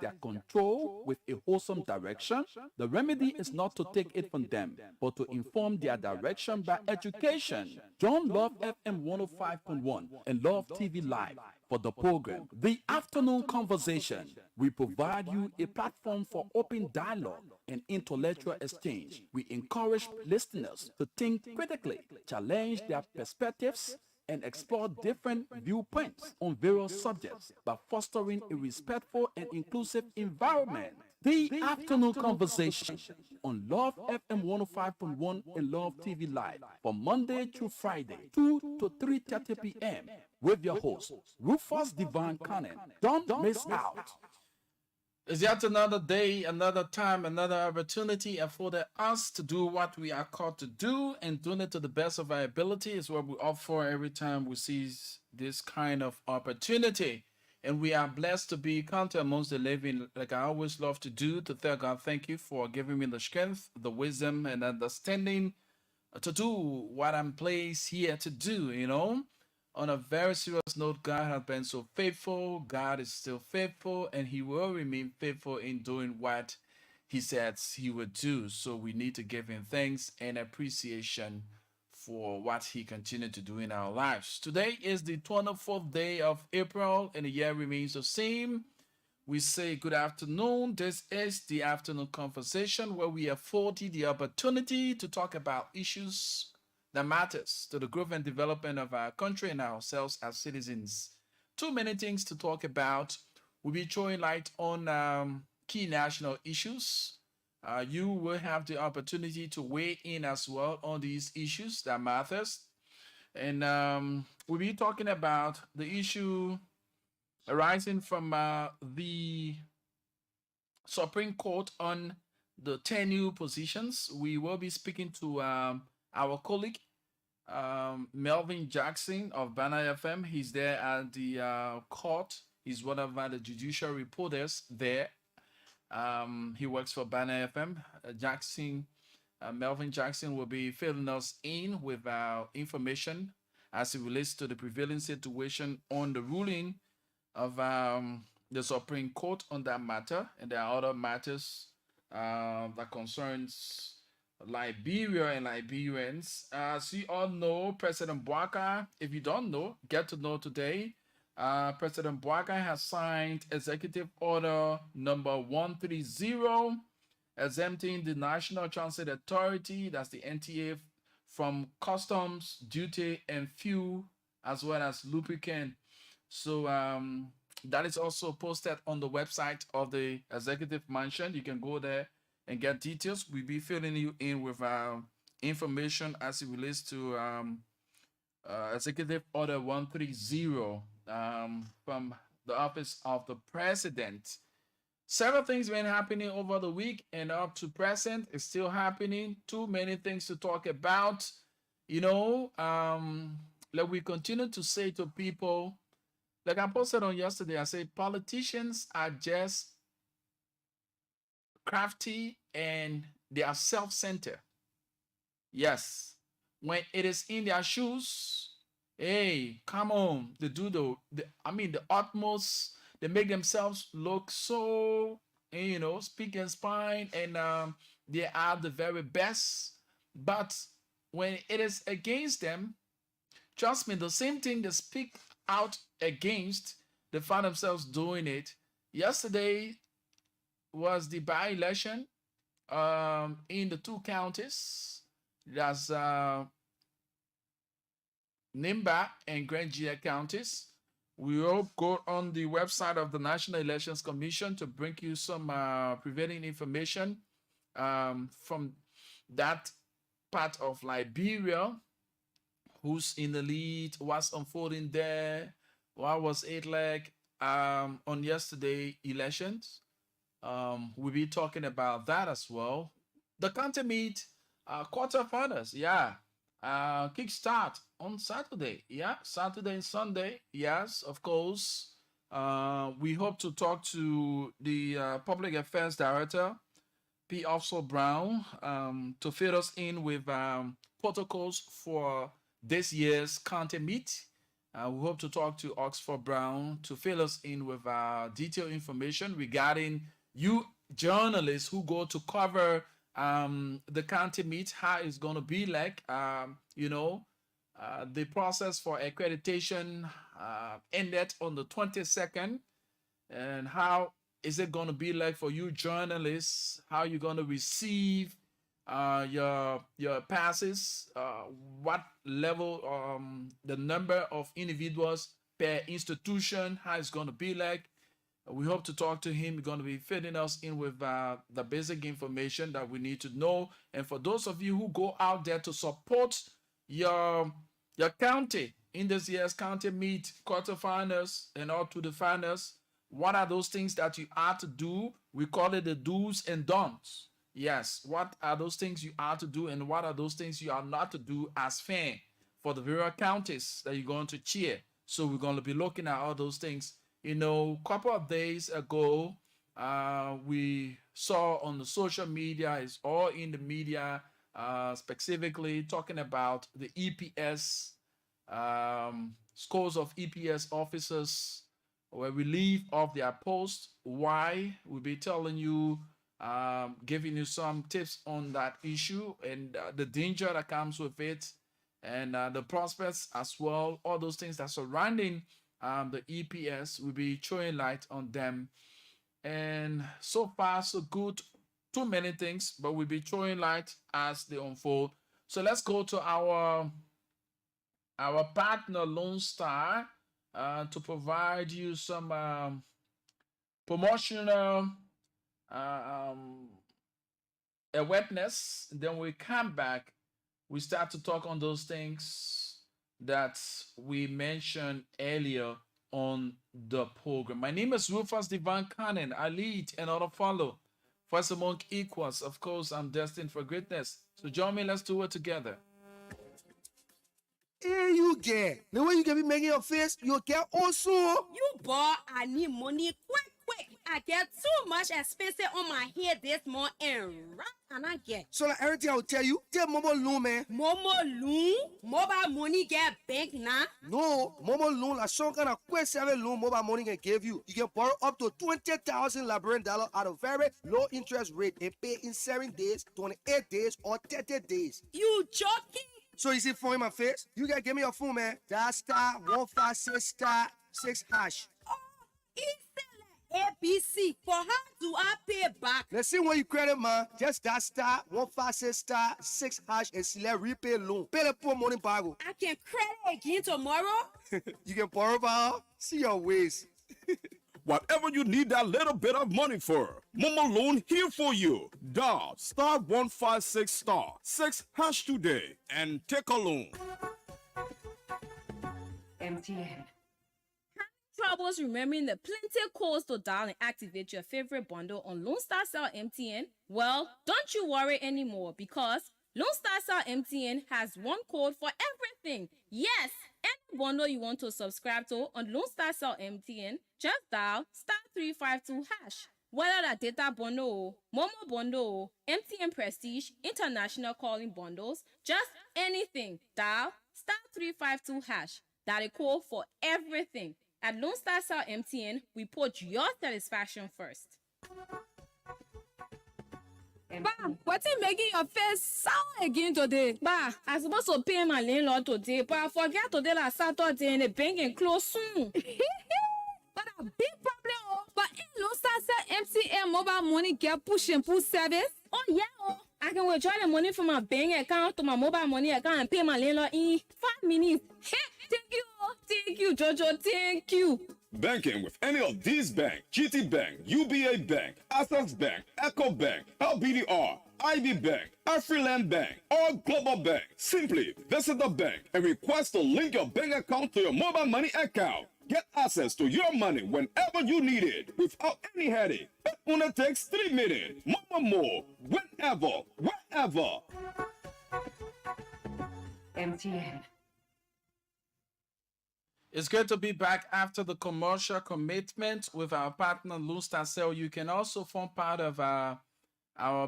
their control with a wholesome direction, the remedy is not to take it from them, but to inform their direction by education. Join Love FM 105.1 and Love TV Live for the program, The Afternoon Conversation. We provide you a platform for open dialogue and intellectual exchange. We encourage listeners to think critically, challenge their perspectives, and explore different viewpoints on various subjects by fostering a respectful and inclusive environment. The Afternoon Conversation on Love FM 105.1 and Love TV Live from Monday through Friday, 2 to 3:30 p.m. with your host, Rufus Divine Cannon. Don't miss out. It's yet another day, another time, another opportunity afforded us to do what we are called to do, and doing it to the best of our ability is what we opt for every time we see this kind of opportunity. And we are blessed to be counted amongst the living, like I always love to do, to tell God thank you for giving me the strength, the wisdom, and understanding to do what I'm placed here to do, On a very serious note, God has been so faithful. God is still faithful, and He will remain faithful in doing what He says He would do. So we need to give Him thanks and appreciation for what He continued to do in our lives. Today is the 24th day of April, and the year remains the same. We say good afternoon. This is the Afternoon Conversation, where we afford you the opportunity to talk about issues that matters to the growth and development of our country and ourselves as citizens. Too many things to talk about. We'll be throwing light on key national issues. You will have the opportunity to weigh in as well on these issues that matters. And we'll be talking about the issue arising from the Supreme Court on the 10 new positions. We will be speaking to our colleague, Melvin Jackson of Banner FM. He's there at the court. He's one of the judicial reporters there. He works for Banner FM. Melvin Jackson will be filling us in with information as it relates to the prevailing situation on the ruling of the Supreme Court on that matter. And there are other matters that concerns Liberia and Liberians. As you all know, President Bouaka, if you don't know, get to know today. President Bouaka has signed Executive Order number 130, exempting the National Transit Authority, that's the NTA, from customs, duty, and fuel, as well as lubricant. So that is also posted on the website of the Executive Mansion. You can go there and get details. We'll be filling you in with information as it relates to Executive Order 130 from the Office of the President. Several things been happening over the week, and up to present, it's still happening. Too many things to talk about. Like we continue to say to people, like I posted on yesterday, I said politicians are just crafty and they are self-centered. Yes. When it is in their shoes, hey, come on. They do the utmost. They make themselves look so, speak and spine, and they are the very best. But when it is against them, trust me, the same thing they speak out against, they find themselves doing it. Yesterday was the by-election in the two counties. That's Nimba and Grangia counties. We will go on the website of the National Elections Commission to bring you some prevailing information from that part of Liberia. Who's in the lead, what's unfolding there, what was it like on yesterday elections. We'll be talking about that as well. The county meet quarterfinals, kickstart on Saturday, Saturday and Sunday, yes, of course. We hope to talk to the Public Affairs Director, P. Offso Brown, to fill us in with protocols for this year's county meet. We hope to talk to Oxford Brown to fill us in with detailed information regarding you journalists who go to cover the county meet, how it's going to be like, the process for accreditation ended on the 22nd, and how is it going to be like for you journalists, how you're going to receive your passes, what level, the number of individuals per institution, how it's going to be like. We hope to talk to him. He's going to be fitting us in with the basic information that we need to know. And for those of you who go out there to support your county in this year's county meet, quarterfinals, and all to the finals, what are those things that you are to do? We call it the do's and don'ts. Yes, what are those things you are to do, and what are those things you are not to do as fan for the various counties that you're going to cheer? So we're going to be looking at all those things. A couple of days ago, we saw on the social media, it's all in the media, specifically talking about the EPS, scores of EPS officers were relieved of their post. Why? We'll be telling you, giving you some tips on that issue and the danger that comes with it, and the prospects as well, all those things that surrounding the EPS. Will be showing light on them. And so far so good, too many things, but we'll be showing light as they unfold. So let's go to our partner Lone Star to provide you some promotional awareness. Then we come back, we start to talk on those things that we mentioned earlier on the program. My name is Rufus Divine Cannon. I lead and other follow. First among equals. Of course, I'm destined for greatness. So join me, let's do it together. Here you get. The way you can be making your face, you get also. You boy, I need money quick. I get too much expensive on my head this month, and right and I get. So like everything I will tell you, tell Momo Loan, man. Momo loan? Mobile money get bank now? No, Momo Loan, like some kind of quick service loan mobile money can give you. You can borrow up to 20,000 Liberian dollars at a very low interest rate and pay in 7 days, 28 days, or 30 days. You joking? So you see phone in my face? You gotta give me your phone, man. That *156*6#. Oh, it's ABC. For how do I pay back? Let's see when you credit, man. Just that *156*6# and select repay loan. Pay the poor money back. I can credit again tomorrow? You can borrow power. See your ways. Whatever you need that little bit of money for, Momo Loan here for you. Dial *156*6# today and take a loan. MTN. Troubles remembering the plenty codes to dial and activate your favorite bundle on Lone Star Cell MTN? Well, don't you worry anymore, because Lone Star Cell MTN has one code for everything. Yes, any bundle you want to subscribe to on Lone Star Cell MTN, just dial *352#. Whether that data bundle, Momo bundle, MTN Prestige, international calling bundles, just anything, dial *352#. That is code for everything. At Lone Star Cell MTN, we put your satisfaction first. Ba, what's it making your face sour again today? Ba, I'm supposed to pay my landlord today, but I forget today last Saturday and the bank and close soon. But a big problem, oh. But in Lone Star Cell MTN mobile money get push and pull service? Oh yeah, oh. I can withdraw the money from my bank account to my mobile money account and pay my landlord in 5 minutes. Thank you, Jojo, thank you. Banking with any of these banks: GT Bank, UBA Bank, Access Bank, Echo Bank, LBDR, IB Bank, Afriland Bank, or Global Bank. Simply visit the bank and request to link your bank account to your mobile money account. Get access to your money whenever you need it without any headache. It only takes 3 minutes. More, whenever, wherever. MTN. It's good to be back after the commercial commitment with our partner Lone Star Cell. You can also form part of our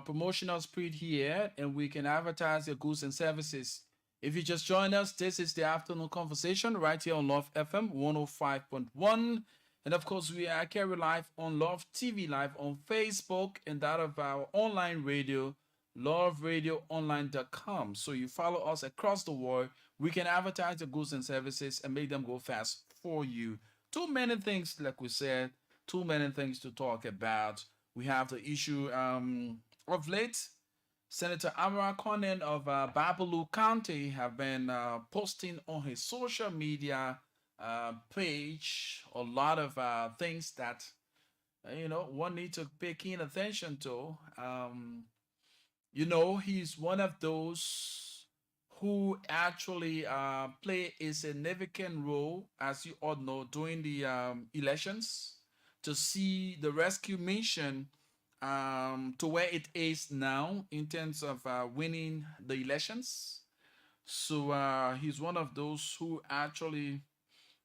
promotional spread here, and we can advertise your goods and services. If you just join us, this is the Afternoon Conversation right here on Love FM 105.1. And of course, we are carry live on Love TV Live on Facebook and that of our online radio, loveradioonline.com. So you follow us across the world. We can advertise the goods and services and make them go fast for you. Too many things, like we said, too many things to talk about. We have the issue of late. Senator Amara Conan of Babaloo County have been posting on his social media page a lot of things that one needs to pay keen attention to. He's one of those who actually play a significant role, as you all know, during the elections to see the rescue mission to where it is now in terms of winning the elections. So he's one of those who actually,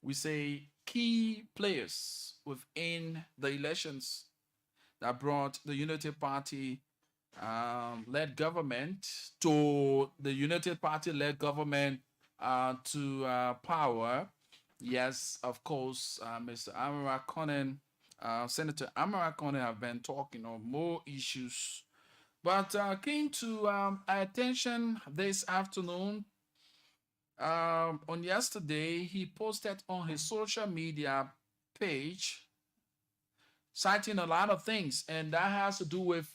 we say, key players within the elections that brought the Unity Party led government to the United Party led government to power. Yes, of course, Mr. Amara Conan, Senator Amara Conan have been talking on more issues, but came to our attention this afternoon. On yesterday, he posted on his social media page citing a lot of things, and that has to do with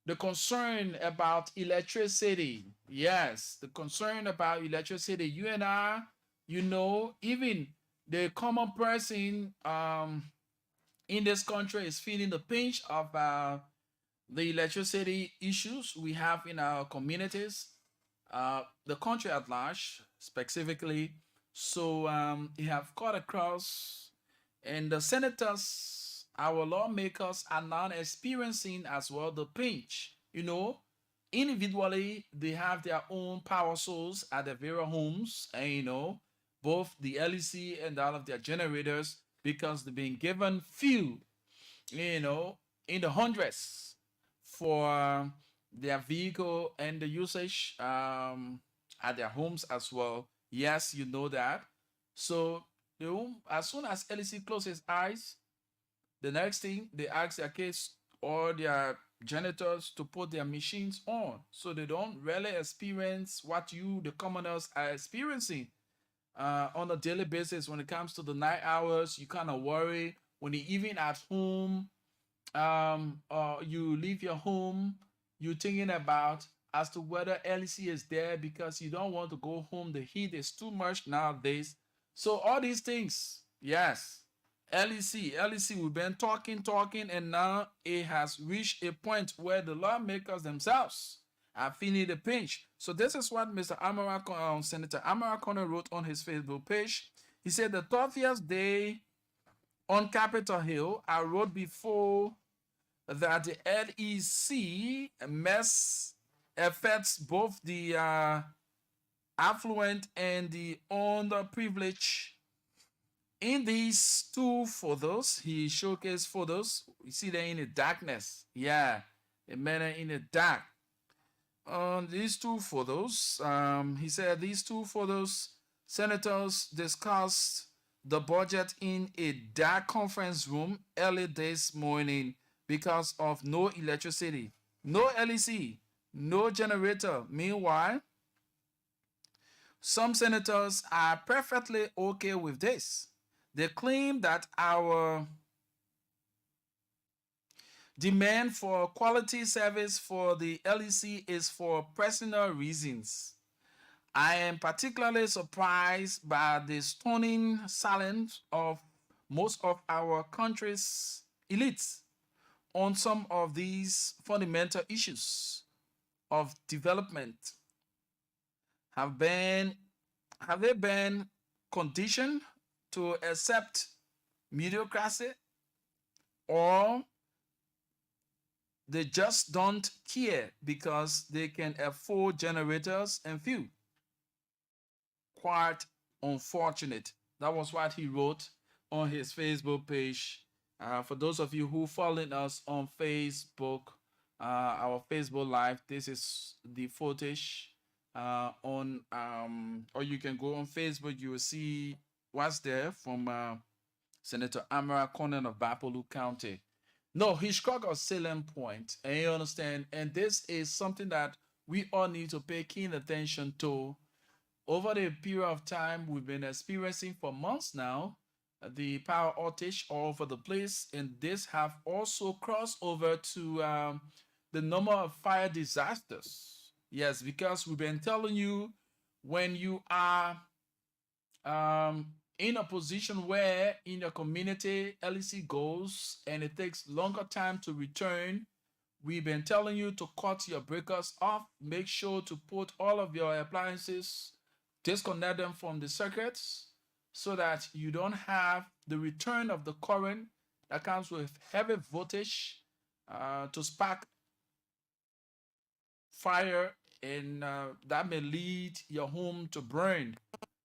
the concern about electricity. Yes, the concern about electricity. You and I, even the common person in this country is feeling the pinch of the electricity issues we have in our communities, the country at large, specifically. So you have caught across, and the senators, our lawmakers, are now experiencing as well the pinch. Individually, they have their own power source at their very homes, and both the LEC and all of their generators, because they've been given few, in the hundreds for their vehicle and the usage at their homes as well. Yes, you know that. So as soon as LEC closes eyes, the next thing they ask their kids or their janitors to put their machines on, so they don't really experience what you, the commoners, are experiencing on a daily basis. When it comes to the night hours, you kind of worry when you even at home, you leave your home, you're thinking about as to whether LEC is there because you don't want to go home. The heat is too much nowadays. So all these things, yes, LEC, we've been talking, and now it has reached a point where the lawmakers themselves are feeling the pinch. So this is what Senator Amara Conan wrote on his Facebook page. He said, the 30th day on Capitol Hill, I wrote before that the LEC mess affects both the affluent and the underprivileged. In these two photos, he showcased photos. You see them in the darkness. Yeah, a man in the dark. On these two photos, he said these two photos, senators discussed the budget in a dark conference room early this morning because of no electricity, no LEC, no generator. Meanwhile, some senators are perfectly okay with this. They claim that our demand for quality service for the LEC is for personal reasons. I am particularly surprised by the stunning silence of most of our country's elites on some of these fundamental issues of development. Have they been conditioned to accept mediocrity, or they just don't care because they can afford generators and fuel? Quite unfortunate. That was what he wrote on his Facebook page. For those of you who following us on Facebook, our Facebook Live, this is the footage on or you can go on Facebook. You will see what's there from Senator Amara Conan of Bapolu County. No, Hitchcock or Salem Point, and you understand. And this is something that we all need to pay keen attention to. Over the period of time we've been experiencing for months now, the power outage all over the place, and this have also crossed over to the number of fire disasters. Yes, because we've been telling you, when you are in a position where in your community LEC goes and it takes longer time to return, we've been telling you to cut your breakers off. Make sure to put all of your appliances, disconnect them from the circuits so that you don't have the return of the current that comes with heavy voltage to spark fire, and that may lead your home to burn.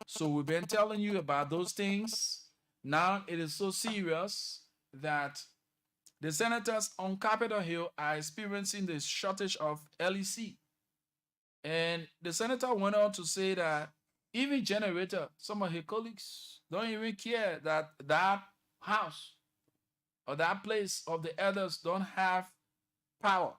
So we've been telling you about those things. Now it is so serious that the senators on Capitol Hill are experiencing the shortage of LEC. And the senator went on to say that even generator, some of his colleagues don't even care that that house or that place of the elders don't have power.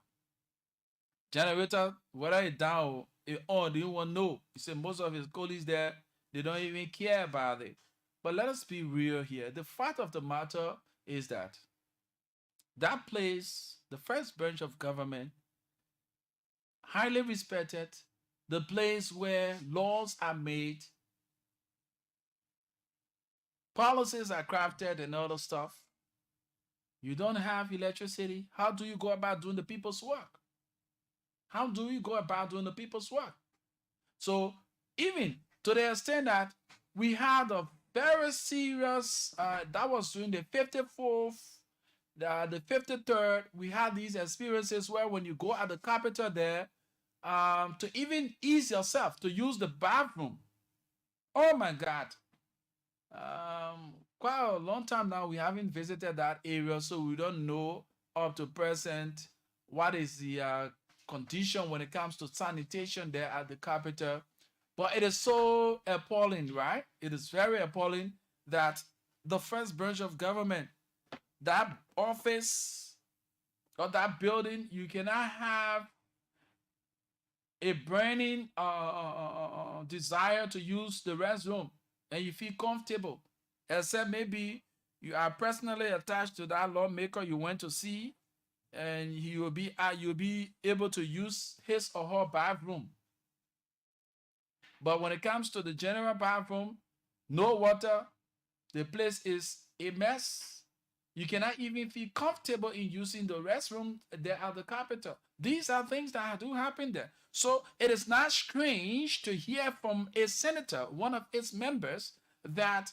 Generator, whether it's down or it on, they don't want to know. He said most of his colleagues there, they don't even care about it. But let us be real here. The fact of the matter is that that place, the first branch of government, highly respected, the place where laws are made, policies are crafted, and other stuff. You don't have electricity. How do you go about doing the people's work? How do you go about doing the people's work? So even to the extent that we had a very serious, that was during the 54th, the 53rd, we had these experiences where when you go at the Capitol there, to even ease yourself, to use the bathroom. Oh my God. Quite a long time now, we haven't visited that area, so we don't know up to present what is the condition when it comes to sanitation there at the Capitol. But it is so appalling, right? It is very appalling that the first branch of government, that office or that building, you cannot have a burning desire to use the restroom and you feel comfortable, except maybe you are personally attached to that lawmaker you went to see, and you'll be able to use his or her bathroom. But when it comes to the general bathroom, no water, the place is a mess. You cannot even feel comfortable in using the restroom there at the Capitol. These are things that do happen there. So it is not strange to hear from a senator, one of its members, that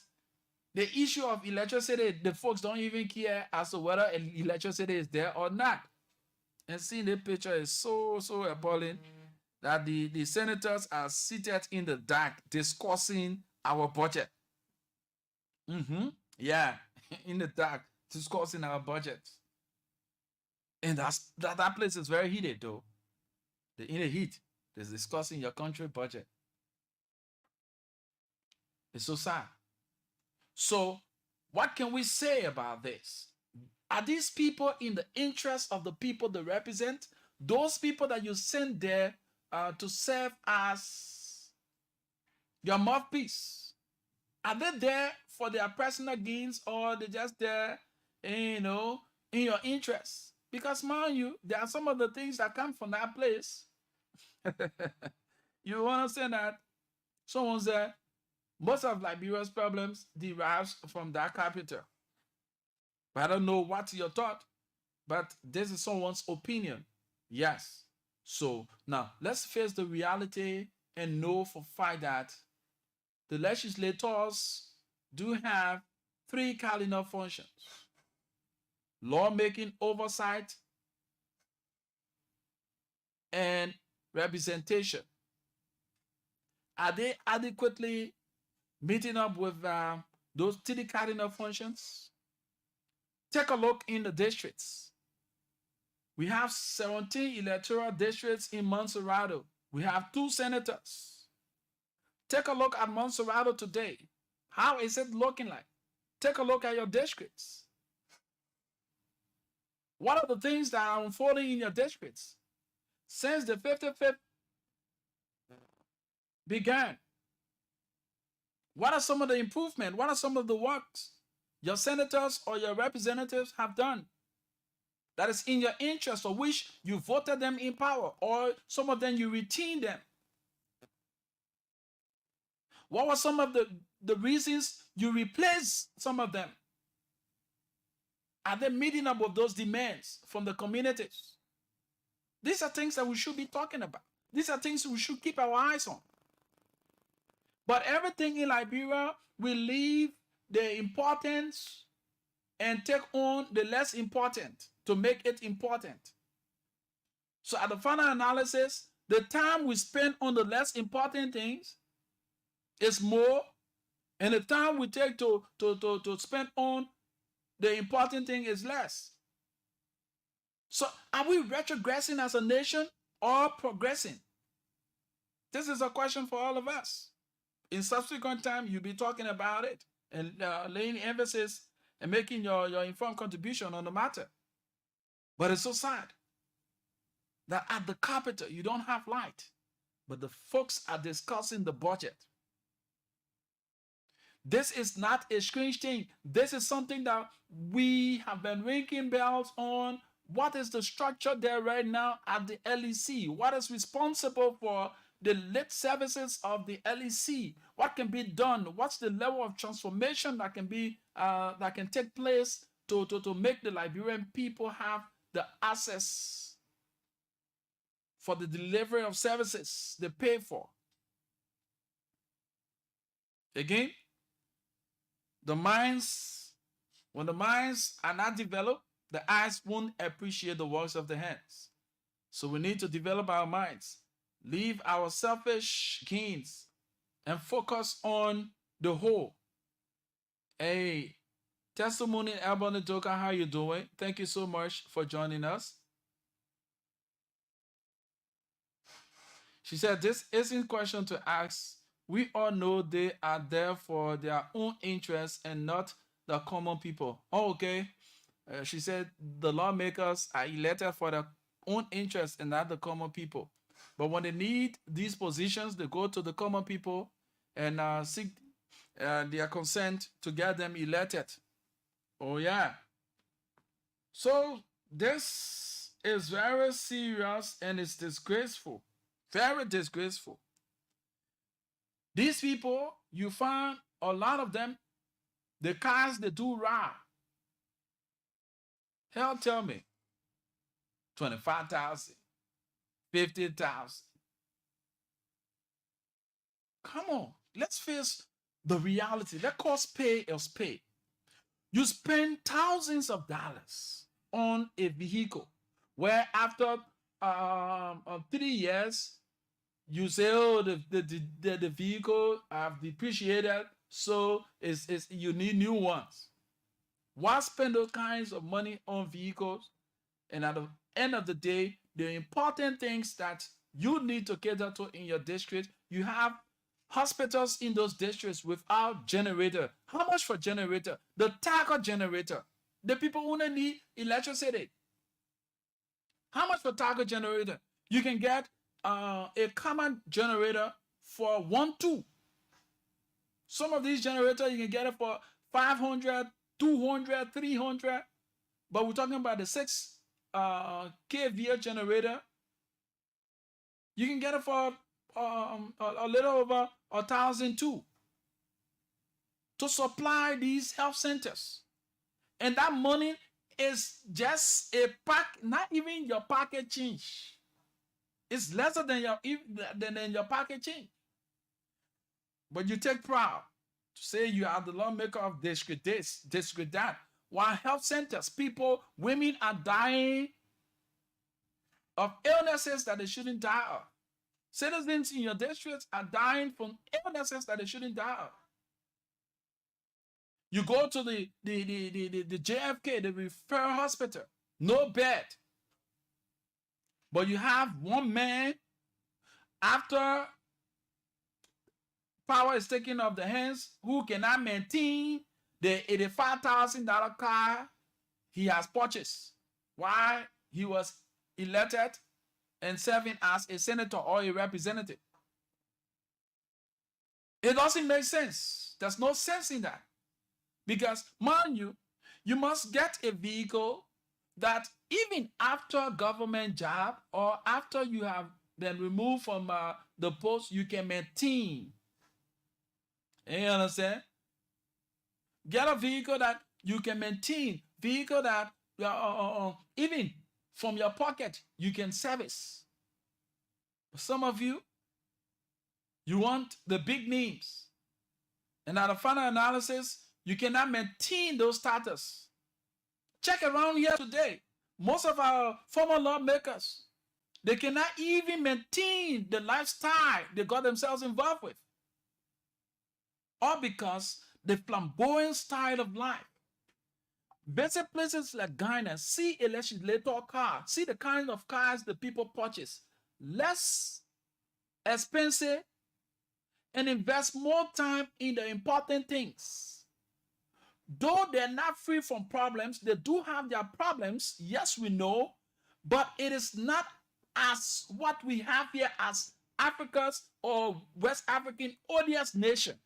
the issue of electricity, the folks don't even care as to whether electricity is there or not. And seeing the picture is so appalling that the senators are seated in the dark discussing our budget. Yeah, in the dark discussing our budget. And that place is very heated though. In the heat, they're discussing your country budget. It's so sad. So what can we say about this? Are these people in the interest of the people they represent? Those people that you send there to serve as your mouthpiece, are they there for their personal gains, or they just there, in your interest? Because mind you, there are some of the things that come from that place. You understand that? Someone said most of Liberia's problems derives from that capital. But I don't know what's your thought, but this is someone's opinion. Yes. So now let's face the reality and know for a fact that the legislators do have three cardinal functions: lawmaking, oversight, and representation. Are they adequately meeting up with those three cardinal functions? Take a look in the districts. We have 17 electoral districts in Montserrado. We have 2 senators. Take a look at Montserrat today. How is it looking like? Take a look at your districts. What are the things that are unfolding in your districts? Since the 55th began, what are some of the improvements? What are some of the works your senators or your representatives have done that is in your interest, or which you voted them in power, or some of them you retained them? What were some of the reasons you replaced some of them? Are they meeting up with those demands from the communities? These are things that we should be talking about. These are things we should keep our eyes on. But everything in Liberia, we leave the importance and take on the less important to make it important. So at the final analysis, the time we spend on the less important things is more, and the time we take to spend on the important thing is less. So are we retrogressing as a nation or progressing? This is a question for all of us. In subsequent time, you'll be talking about it and laying emphasis and making your informed contribution on the matter. But it's so sad that at the capital, you don't have light, but the folks are discussing the budget. This is not a strange thing. This is something that we have been ringing bells on. What is the structure there right now at the LEC? What is responsible for the lit services of the LEC? What can be done? What's the level of transformation that can be that can take place to make the Liberian people have the access for the delivery of services they pay for? Again, when the minds are not developed, the eyes won't appreciate the works of the hands. So we need to develop our minds, leave our selfish gains, and focus on the whole. Hey, Testimony Albany Doka, how you doing? Thank you so much for joining us. She said, this isn't a question to ask. We all know they are there for their own interests and not the common people. Oh, okay. She said the lawmakers are elected for their own interests and not the common people. But when they need these positions, they go to the common people and seek their consent to get them elected. Oh, yeah. So this is very serious and it's disgraceful. Very disgraceful. These people, you find a lot of them, the cars they do raw. Hell, tell me, 25,000, 50,000. Come on, let's face the reality. Let cost pay is pay. You spend thousands of dollars on a vehicle where after 3 years, you say, oh, the vehicle have depreciated, so you need new ones. Why spend those kinds of money on vehicles? And at the end of the day, the important things that you need to cater to in your district, you have hospitals in those districts without generator. How much for generator? The taco generator. The people who need electricity. How much for taco generator? You can get a common generator for 1-2. Some of these generators you can get it for 500, 200, 300. But we're talking about the 6 kVA generator. You can get it for a little over 1,000 too, to supply these health centers. And that money is just a pack, not even your pocket change. It's lesser than your pocket change. But you take proud to say you are the lawmaker of district this, district that. While health centers, people, women are dying of illnesses that they shouldn't die of. Citizens in your districts are dying from illnesses that they shouldn't die of. You go to the JFK, the referral hospital, no bed. But you have one man after power is taken off the hands, who cannot maintain the $85,000 car he has purchased while he was elected and serving as a senator or a representative. It doesn't make sense. There's no sense in that. Because, mind you, you must get a vehicle that even after government job or after you have been removed from the post, you can maintain. You understand? Get a vehicle that you can maintain. Vehicle that even from your pocket you can service. Some of you, you want the big names. And at the final analysis, you cannot maintain those status. Check around here today. Most of our former lawmakers, they cannot even maintain the lifestyle they got themselves involved with. All because the flamboyant style of life. Visit places like Ghana, see a legislator car, see the kind of cars the people purchase. Less expensive and invest more time in the important things. Though they're not free from problems, they do have their problems, yes, we know, but it is not as what we have here as Africa's or West African odious nation.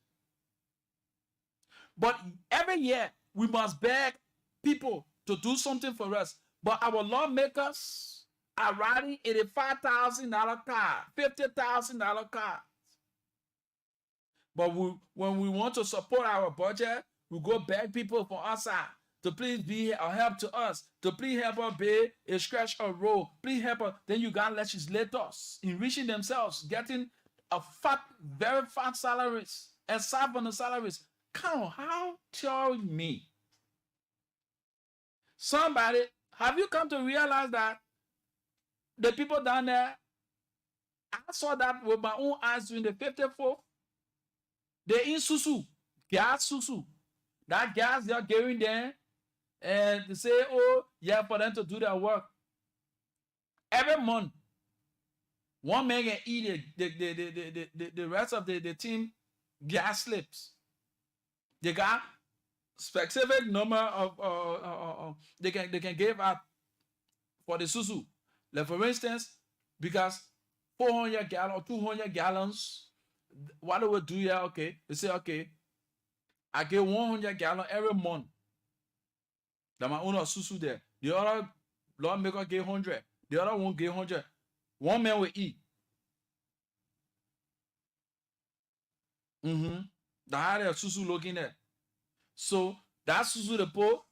But every year, we must beg people to do something for us. But our lawmakers are riding $85,000 car, $50,000 cars. But when we want to support our budget, we go beg people from outside to please be a help to us, to please help us pay a scratch or roll. Please help us. Then you got legislators enriching themselves, getting a fat, very fat salaries, aside from the salaries. Come on, how tell me? Somebody, have you come to realize that the people down there, I saw that with my own eyes during the 54th. They in Susu, gas Susu. That gas they're getting there, and they say, oh, yeah, for them to do their work. Every month, one man can eat the rest of the team gas slips. They got specific number of they can give out for the Susu. Like for instance, because 400 gallons or 200 gallons, what they will do here, okay, they say, okay, I get 100 gallons every month. That my owner Susu there. The other lawmaker get 100. The other one get 100. One man will eat. The higher Susu looking at. So that's Susu the pole.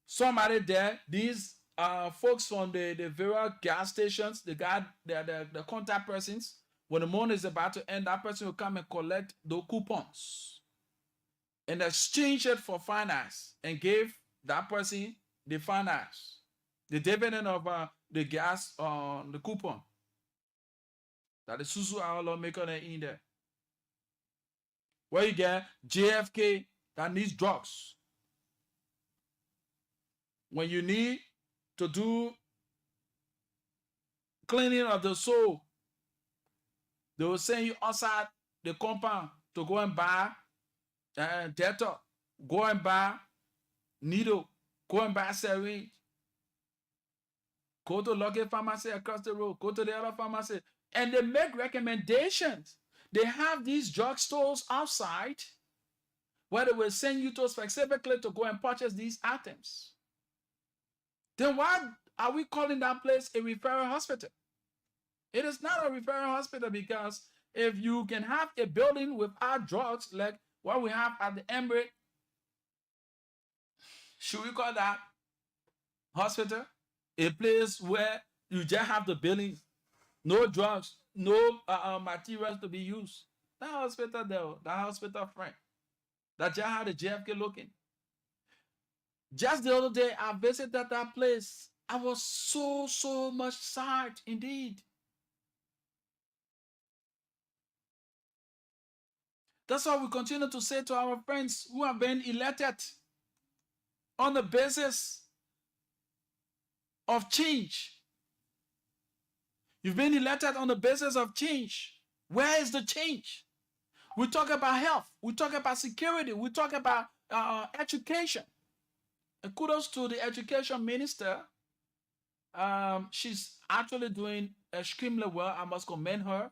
Somebody there, these folks from the various gas stations, the contact persons, when the money is about to end, that person will come and collect the coupons and exchange it for finance and give that person the finance, the dividend of the gas on the coupon. That the Susu our lawmaker in there. Where you get JFK that needs drugs. When you need to do cleaning of the soul, they will send you outside the compound to go and buy Dettol, go and buy needle, go and buy syringe. Go to local pharmacy across the road, go to the other pharmacy, and they make recommendations. They have these drugstores outside where they will send you to specifically to go and purchase these items. Then why are we calling that place a referral hospital? It is not a referral hospital because if you can have a building without drugs like what we have at the Emirates, should we call that hospital? A place where you just have the building, no drugs, no materials to be used. That hospital there, that hospital friend, that just had the JFK looking. Just the other day, I visited that place. I was so much sad indeed. That's why we continue to say to our friends who have been elected on the basis of change. You've been elected on the basis of change. Where is the change? We talk about health. We talk about security. We talk about education. And kudos to the education minister. She's actually doing extremely well. I must commend her.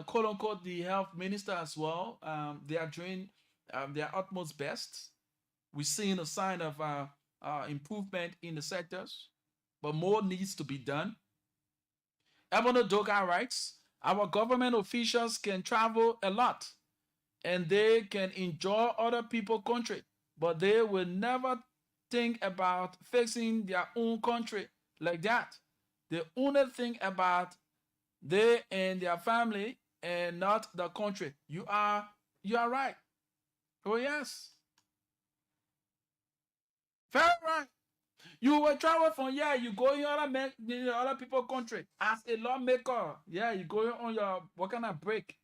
Quote unquote, the health minister as well. They are doing their utmost best. We're seeing a sign of improvement in the sectors, but more needs to be done. Afernoon Doga writes, our government officials can travel a lot and they can enjoy other people's country, but they will never think about fixing their own country like that. They only think about they and their family and not the country. You are right. Oh yes. Very right. You will travel from here, you go in other people's country as a lawmaker. Yeah, you go on your what kind of break?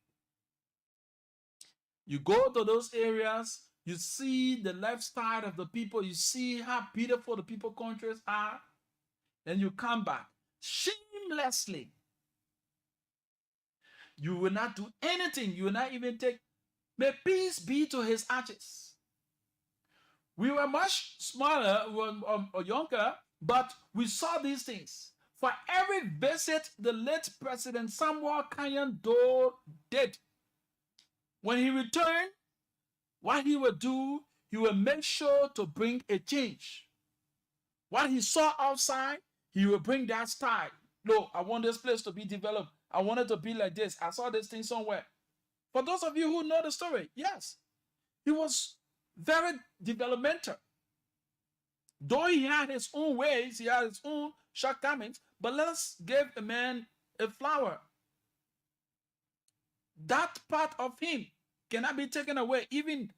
You go to those areas, you see the lifestyle of the people, you see how beautiful the people countries are, and you come back shamelessly. You will not do anything. You will not even take, may peace be to his ashes. We were much smaller or younger, but we saw these things. For every visit the late President Samuel Kenyan Doe did, when he returned, what he would do, he would make sure to bring a change. What he saw outside, he would bring that style. No, I want this place to be developed. I want it to be like this. I saw this thing somewhere. For those of you who know the story, yes, he was very developmental. Though he had his own ways, he had his own shortcomings, but let us give a man a flower. That part of him cannot be taken away. Even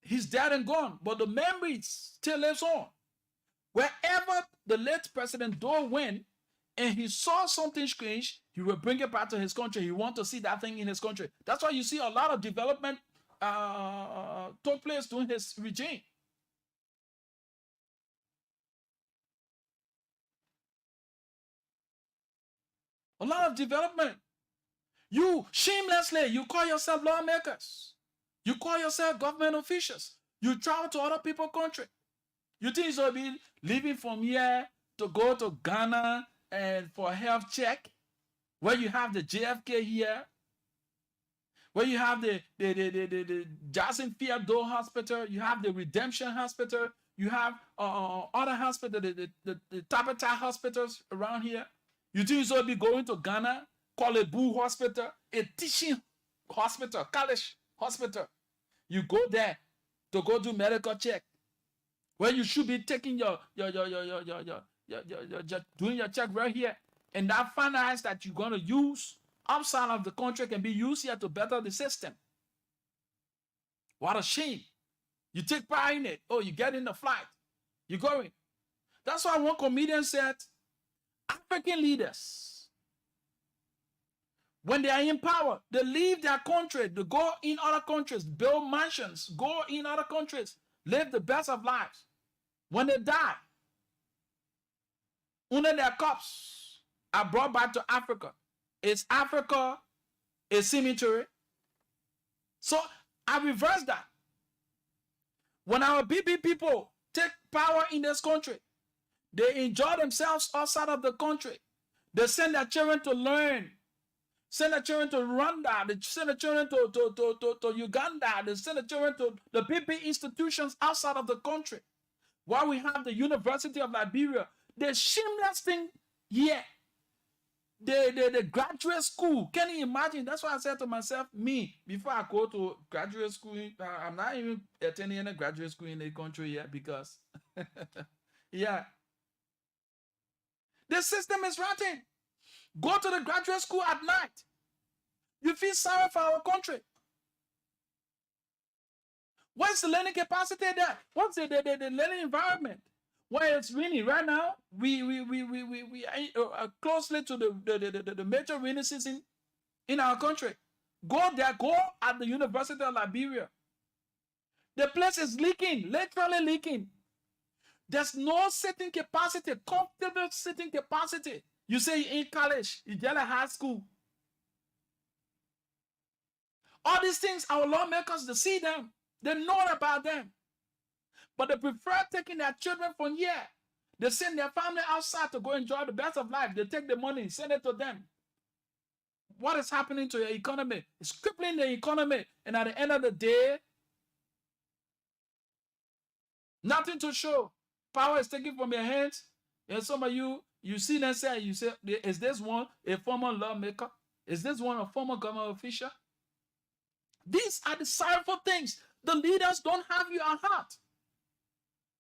he's dead and gone, but the memory still lives on. Wherever the late President Doe went and he saw something strange, he will bring it back to his country. He wants to see that thing in his country. That's why you see a lot of development took place during his regime. A lot of development. You shamelessly, you call yourself lawmakers. You call yourself government officials. You travel to other people's country. You think you'll be leaving from here to go to Ghana and for a health check, where you have the JFK here, where you have the Jackson Field Hospital, you have the Redemption Hospital, you have other hospitals, the Tabata hospitals around here. You think you'll be going to Ghana, Kolebu Hospital, a teaching hospital, college hospital. You go there to go do medical check, where you should be taking doing your check right here, and that finance that you're going to use outside of the country can be used here to better the system. What a shame. You take part in it. Oh, you get in the flight. You're going. That's why one comedian said, African leaders, when they are in power, they leave their country, they go in other countries, build mansions, go in other countries, live the best of lives. When they die, only their corpses are brought back to Africa. Is Africa a cemetery? So I reverse that. When our BB people take power in this country, they enjoy themselves outside of the country. They send their children to learn, send their children to Rwanda, they send their children to Uganda, they send their children to the BB institutions outside of the country. While we have the University of Liberia, the shameless thing here, the graduate school, can you imagine? That's why I said to myself, me, before I go to graduate school, I'm not even attending any graduate school in the country yet because, yeah. The system is rotten. Go to the graduate school at night. You feel sorry for our country. What's the learning capacity there? What's the learning environment? Well, it's raining right now. We are closely to the major rainy season in our country. Go there, go at the University of Liberia. The place is leaking, literally leaking. There's no sitting capacity, comfortable sitting capacity. You say in college, you get a high school. All these things, our lawmakers, they see them. They know about them. But they prefer taking their children from here. They send their family outside to go enjoy the best of life. They take the money, send it to them. What is happening to your economy? It's crippling the economy. And at the end of the day, nothing to show. Power is taken from your hands. And some of you, you see them say, you say, is this one a former lawmaker? Is this one a former government official? These are the sorrowful things. The leaders don't have you at heart.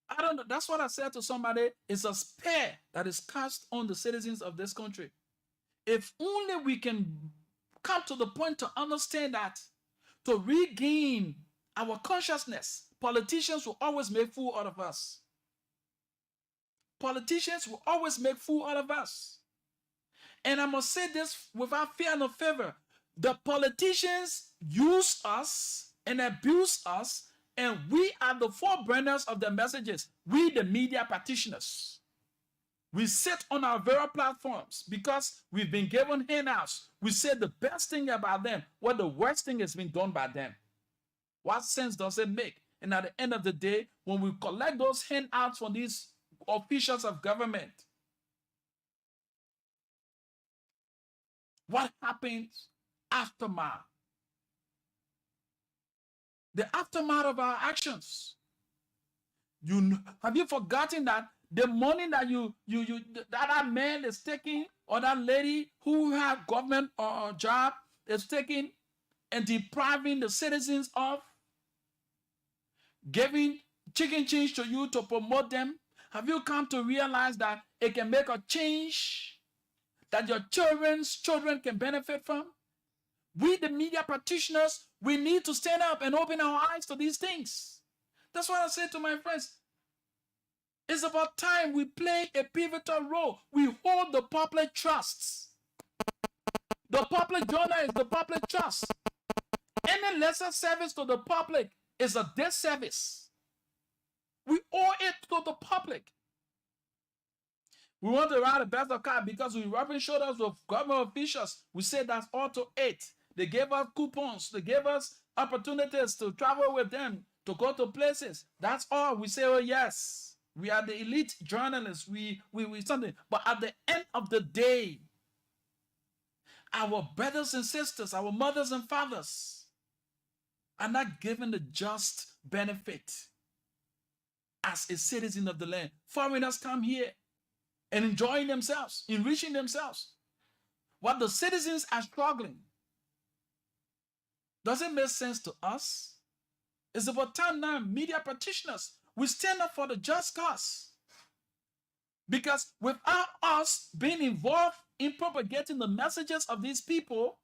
I don't know. That's what I said to somebody. It's a spare that is cast on the citizens of this country. If only we can come to the point to understand that, to regain our consciousness, politicians will always make fool out of us. Politicians will always make fool out of us. And I must say this without fear nor favor. The politicians use us and abuse us, and we are the forerunners of their messages. We, the media practitioners. We sit on our very platforms because we've been given handouts. We say the best thing about them, what the worst thing has been done by them. What sense does it make? And at the end of the day, when we collect those handouts from these officials of government, what happens? Aftermath. The aftermath of our actions. Have you forgotten that the money that that man is taking, or that lady who has government or job is taking and depriving the citizens of, giving chicken change to you to promote them? Have you come to realize that it can make a change that your children's children can benefit from? We, the media practitioners, we need to stand up and open our eyes to these things. That's what I say to my friends. It's about time we play a pivotal role. We hold the public trusts. The public donor is the public trust. Any lesser service to the public is a disservice. We owe it to the public. We want to ride the best of car because we're rubbing shoulders with government officials. We say that's all to it. They gave us coupons. They gave us opportunities to travel with them, to go to places. That's all. We say, oh yes, we are the elite journalists. We something. But at the end of the day, our brothers and sisters, our mothers and fathers are not given the just benefit as a citizen of the land. Foreigners come here and enjoying themselves, enriching themselves, while the citizens are struggling. Does it make sense to us? It's about time now, media practitioners, we stand up for the just cause. Because without us being involved in propagating the messages of these people,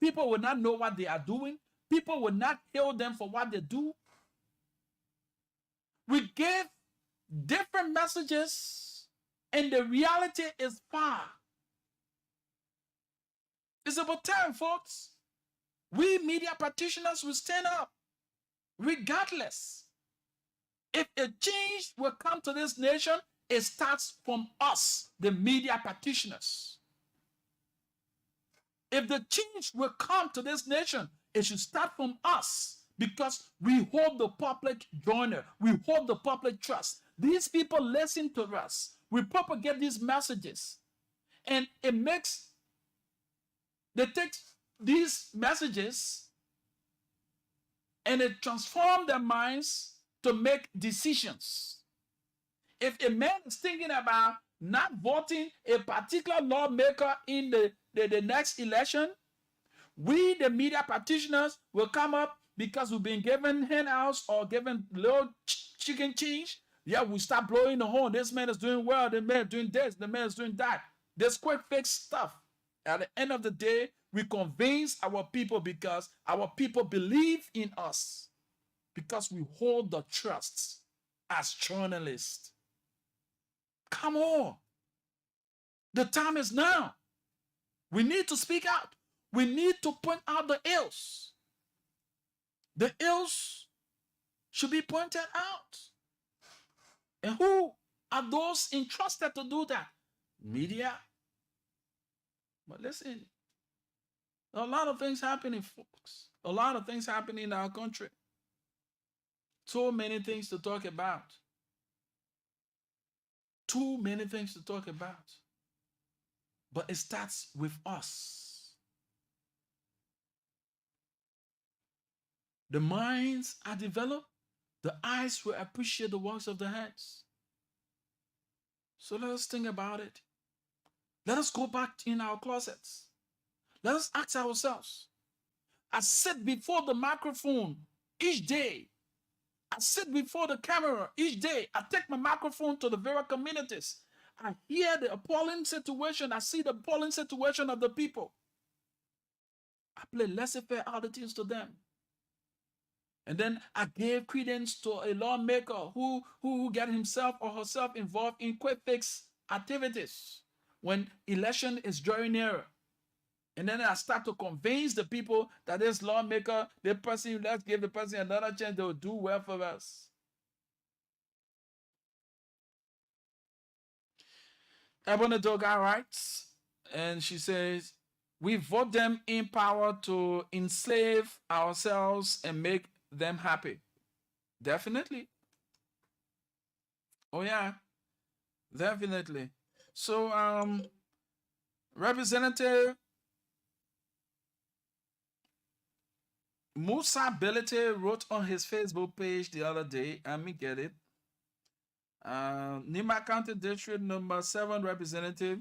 people will not know what they are doing. People will not hail them for what they do. We give different messages, and the reality is far. It's about time, folks. We media practitioners will stand up regardless. If a change will come to this nation, it starts from us, the media practitioners. If the change will come to this nation, it should start from us, because we hold the public donor. We hold the public trust. These people listen to us. We propagate these messages. And they take these messages and it transforms their minds to make decisions. If a man is thinking about not voting a particular lawmaker in the next election, we, the media practitioners, will come up because we've been given handouts or given little chicken change. Yeah, we start blowing the horn. This man is doing well. The man is doing this. The man is doing that. This quick fix stuff. At the end of the day, we convince our people because our people believe in us, because we hold the trust as journalists. Come on. The time is now. We need to speak out. We need to point out the ills. The ills should be pointed out. And who are those entrusted to do that? Media. But listen, A lot of things happening, folks. A lot of things happening in our country. So many things to talk about. Too many things to talk about. But it starts with us. The minds are developed, the eyes will appreciate the works of the hands. So let us think about it. Let us go back in our closets. Let us ask ourselves. I sit before the microphone each day. I sit before the camera each day. I take my microphone to the various communities. I hear the appalling situation. I see the appalling situation of the people. I play laissez-faire attitudes to them. And then I gave credence to a lawmaker who got himself or herself involved in quick fix activities when election is drawing nearer. And then I start to convince the people that this lawmaker, the person, let's give the person another chance, they will do well for us. Ebony Doga writes, and she says, we vote them in power to enslave ourselves and make them happy. Definitely. Oh yeah, definitely. So Representative Musa Belete wrote on his Facebook page the other day, let me get it. Nima County District number 7 Representative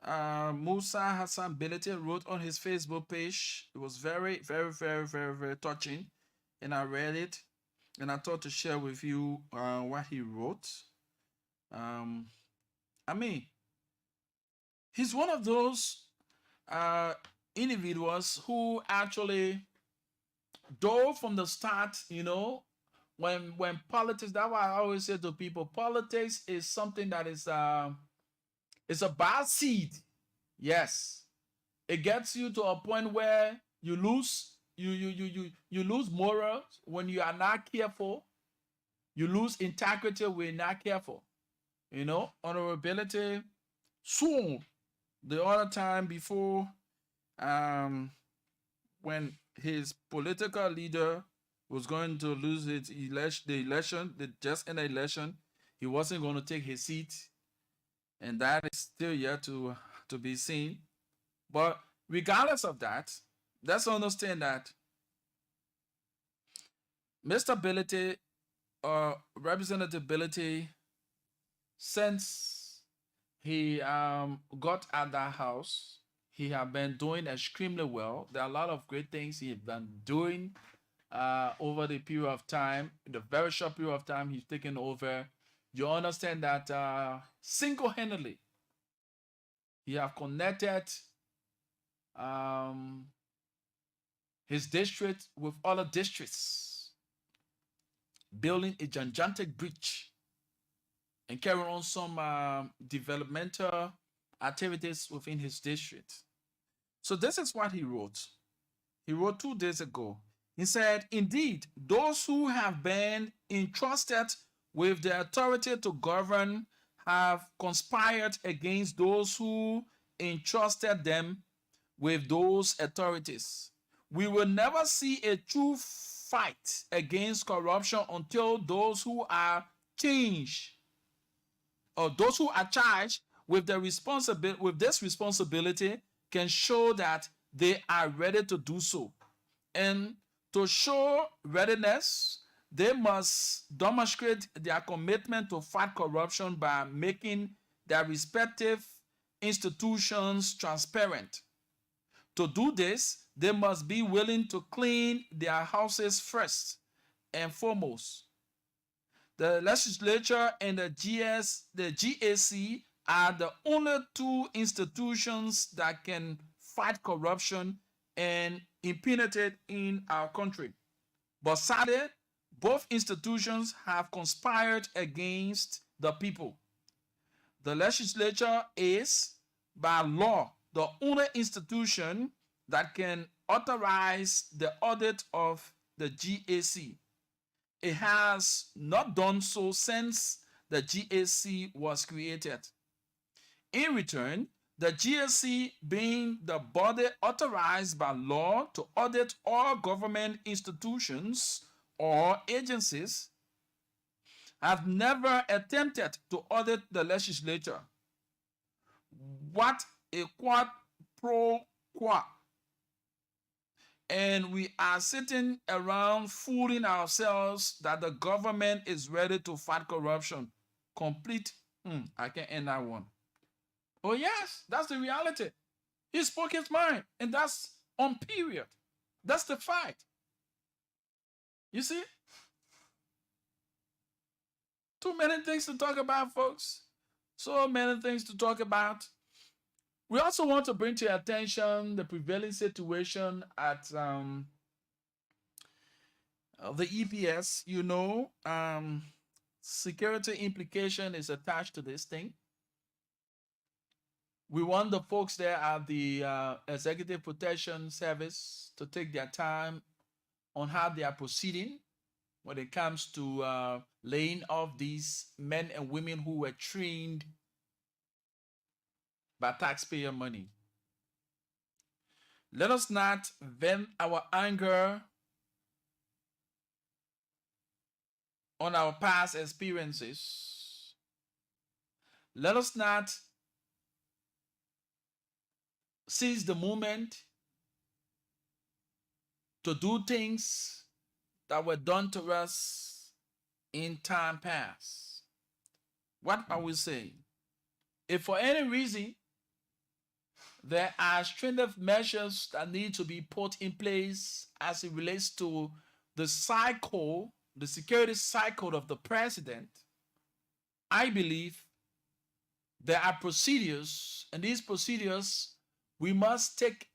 Musa Hassan Belete wrote on his Facebook page. It was very, very, very, very, very touching. And I read it. And I thought to share with you what he wrote. I mean, he's one of those individuals who actually dove from the start, you know, when politics, that's why I always say to people, politics is something that is it's a bad seed. Yes. It gets you to a point where you lose you lose morals when you are not careful. You lose integrity when you're not careful. You know, honorability. Soon, the other time before when his political leader was going to lose the election, just in the election, he wasn't going to take his seat, and that is still yet to be seen. But regardless of that, let's understand that Mr. Ability or representability, since he got at that house, he have been doing extremely well. There are a lot of great things he has been doing over the period of time, the very short period of time he's taken over. You understand that single-handedly he have connected his district with other districts, building a gigantic bridge and carrying on some developmental activities within his district. So this is what he wrote. He wrote 2 days ago. He said, indeed, those who have been entrusted with the authority to govern have conspired against those who entrusted them with those authorities. We will never see a true fight against corruption until those who are changed or those who are charged with this responsibility can show that they are ready to do so. And to show readiness, they must demonstrate their commitment to fight corruption by making their respective institutions transparent. To do this, they must be willing to clean their houses first and foremost. The legislature and the GAC are the only 2 institutions that can fight corruption and impunity in our country. But sadly, both institutions have conspired against the people. The legislature is, by law, the only institution that can authorize the audit of the GAC. It has not done so since the GAC was created. In return, the GSC being the body authorized by law to audit all government institutions or agencies, have never attempted to audit the legislature. What a quad pro quo. And we are sitting around fooling ourselves that the government is ready to fight corruption. Complete. I can end that one. Oh, yes, that's the reality. He spoke his mind, and that's on period. That's the fight. You see? Too many things to talk about, folks. So many things to talk about. We also want to bring to your attention the prevailing situation at the EPS. You know, security implication is attached to this thing. We want the folks there at the Executive Protection Service to take their time on how they are proceeding when it comes to laying off these men and women who were trained by taxpayer money. Let us not vent our anger on our past experiences. Let us not seize the moment to do things that were done to us in time past. What are we saying? If for any reason there are stringent measures that need to be put in place as it relates to the cycle, the security cycle of the president, I believe there are procedures, and these procedures, we must take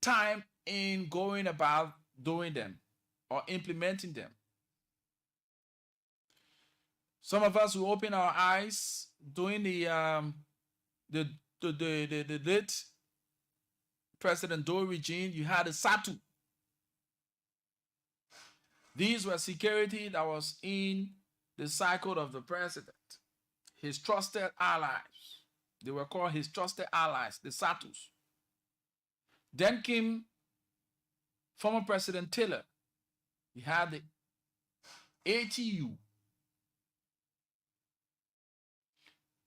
time in going about doing them or implementing them. Some of us will open our eyes during the late President Doe regime. You had a SATU. These were security that was in the cycle of the president. His trusted allies. They were called his trusted allies, the SATUs. Then came former President Taylor. He had the ATU.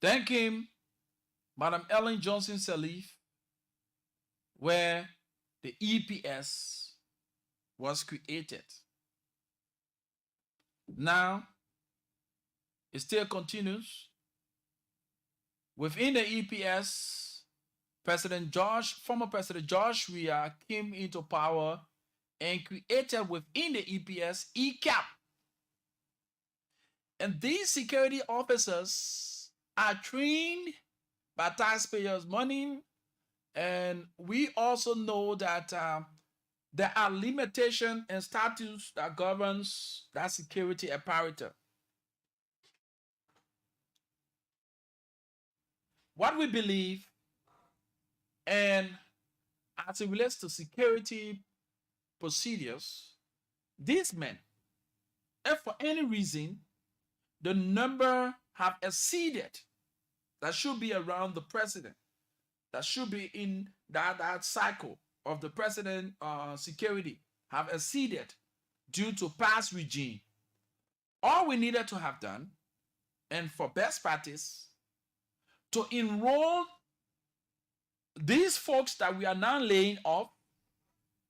Then came Madam Ellen Johnson Sirleaf, where the EPS was created. Now, it still continues. Within the EPS, former President George Weah came into power and created within the EPS ECAP. And these security officers are trained by taxpayers' money, and we also know that there are limitations and statutes that governs that security apparatus. What we believe, and as it relates to security procedures, these men, if for any reason the number have exceeded that should be around the president, that should be in that cycle of the president security, have exceeded due to past regime, all we needed to have done, and for best practice, to enroll these folks that we are now laying off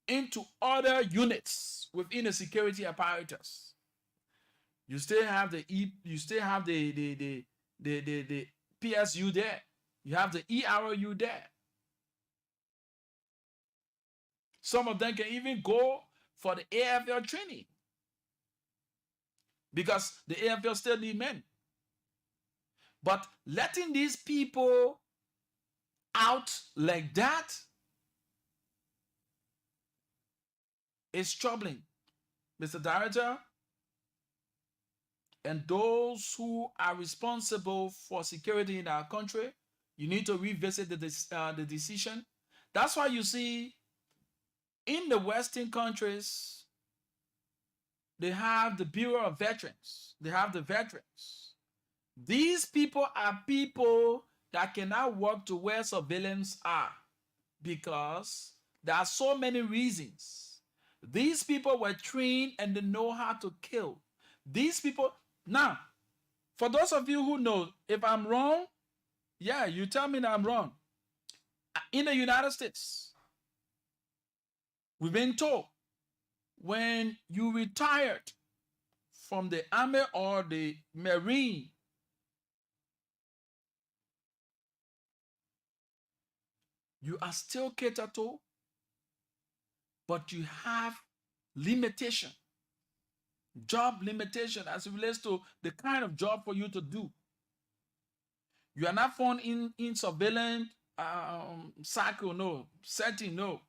into other units within the security apparatus. You still have the PSU there. You have the ERU there. Some of them can even go for the AFL training because the AFL still need men. But letting these people out like that is troubling, Mr. Director, and those who are responsible for security in our country. You need to revisit the decision. That's why you see in the Western countries, they have the Bureau of Veterans. They have the veterans. These people are people that cannot work to where surveillance are because there are so many reasons. These people were trained and they know how to kill. These people, now, for those of you who know, if I'm wrong, yeah, you tell me that I'm wrong. In the United States, we've been told when you retired from the Army or the Marine, you are still catered to, but you have limitation, job limitation as it relates to the kind of job for you to do. You are not found in surveillance cycle, no, setting, no.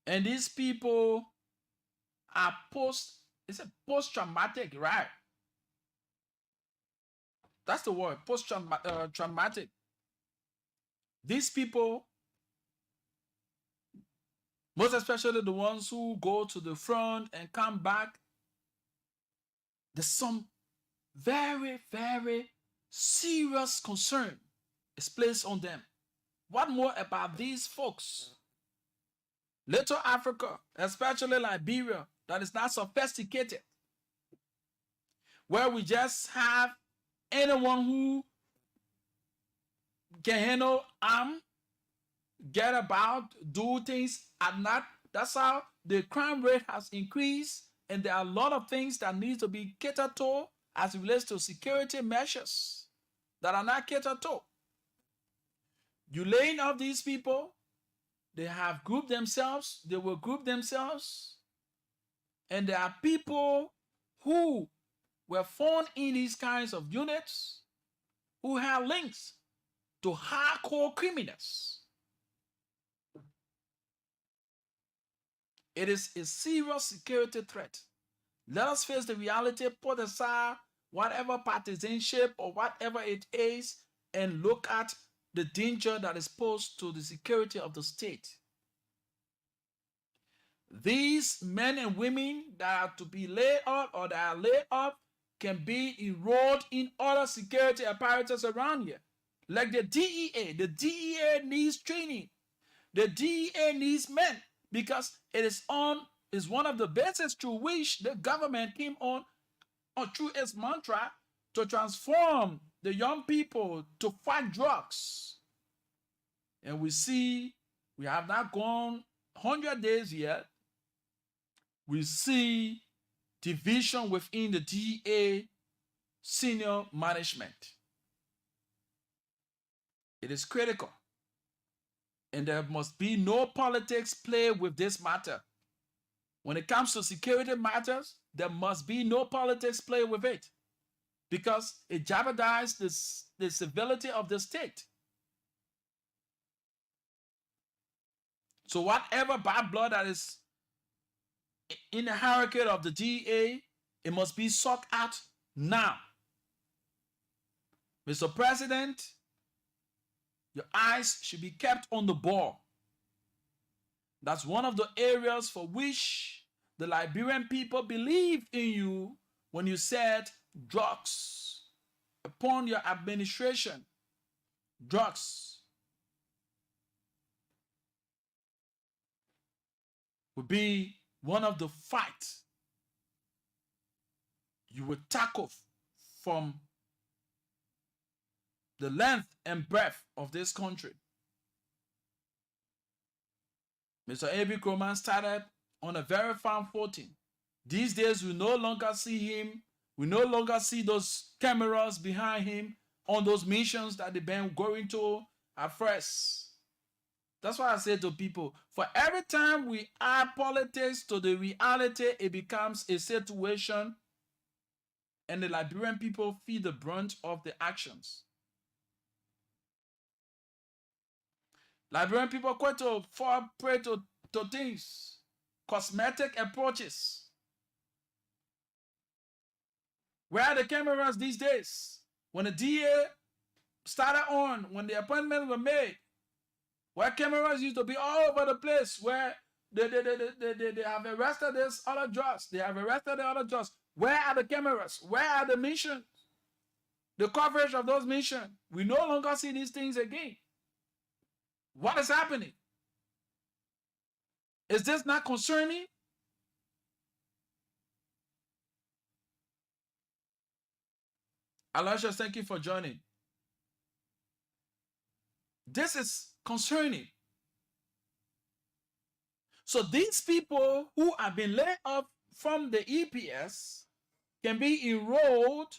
And these people are it's a post-traumatic, right? That's the word, post-traumatic. These people, most especially the ones who go to the front and come back, there's some very, very serious concern is placed on them. What more about these folks? Little Africa, especially Liberia, that is not sophisticated, where we just have anyone who can handle arm, get about, do things at night. That's how the crime rate has increased, and there are a lot of things that need to be catered to as it relates to security measures that are not catered to. You laying off these people, they have grouped themselves, they will group themselves, and there are people who were found in these kinds of units who have links to hardcore criminals. It is a serious security threat. Let us face the reality, put aside whatever partisanship or whatever it is, and look at the danger that is posed to the security of the state. These men and women that are to be laid off or that are laid off can be enrolled in other security apparatus around here. Like the DEA. The DEA needs training. The DEA needs men because it is one of the bases through which the government came on through its mantra to transform the young people to fight drugs. And we see we have not gone 100 days yet. We see division within the DEA senior management. It is critical. And there must be no politics play with this matter. When it comes to security matters, there must be no politics play with it because it jeopardizes the civility of the state. So whatever bad blood that is in the hierarchy of the DEA, it must be sucked out now. Mr. President, your eyes should be kept on the ball. That's one of the areas for which the Liberian people believed in you when you said drugs upon your administration. Drugs would be one of the fights you would tackle from the length and breadth of this country. Mr. A.B. Kroman started on a very firm footing. These days, we no longer see him. We no longer see those cameras behind him on those missions that they've been going to at first. That's why I say to people, for every time we add politics to the reality, it becomes a situation and the Liberian people feel the brunt of the actions. Liberian people quite to fall prey to things, cosmetic approaches. Where are the cameras these days? When the DA started on, when the appointments were made, where cameras used to be all over the place, where they have arrested this other drugs, they have arrested the other drugs. Where are the cameras? Where are the missions? the coverage of those missions. We no longer see these things again. What is happening? Is this not concerning? Aloysius, thank you for joining. This is concerning. So these people who have been laid off from the EPS can be enrolled.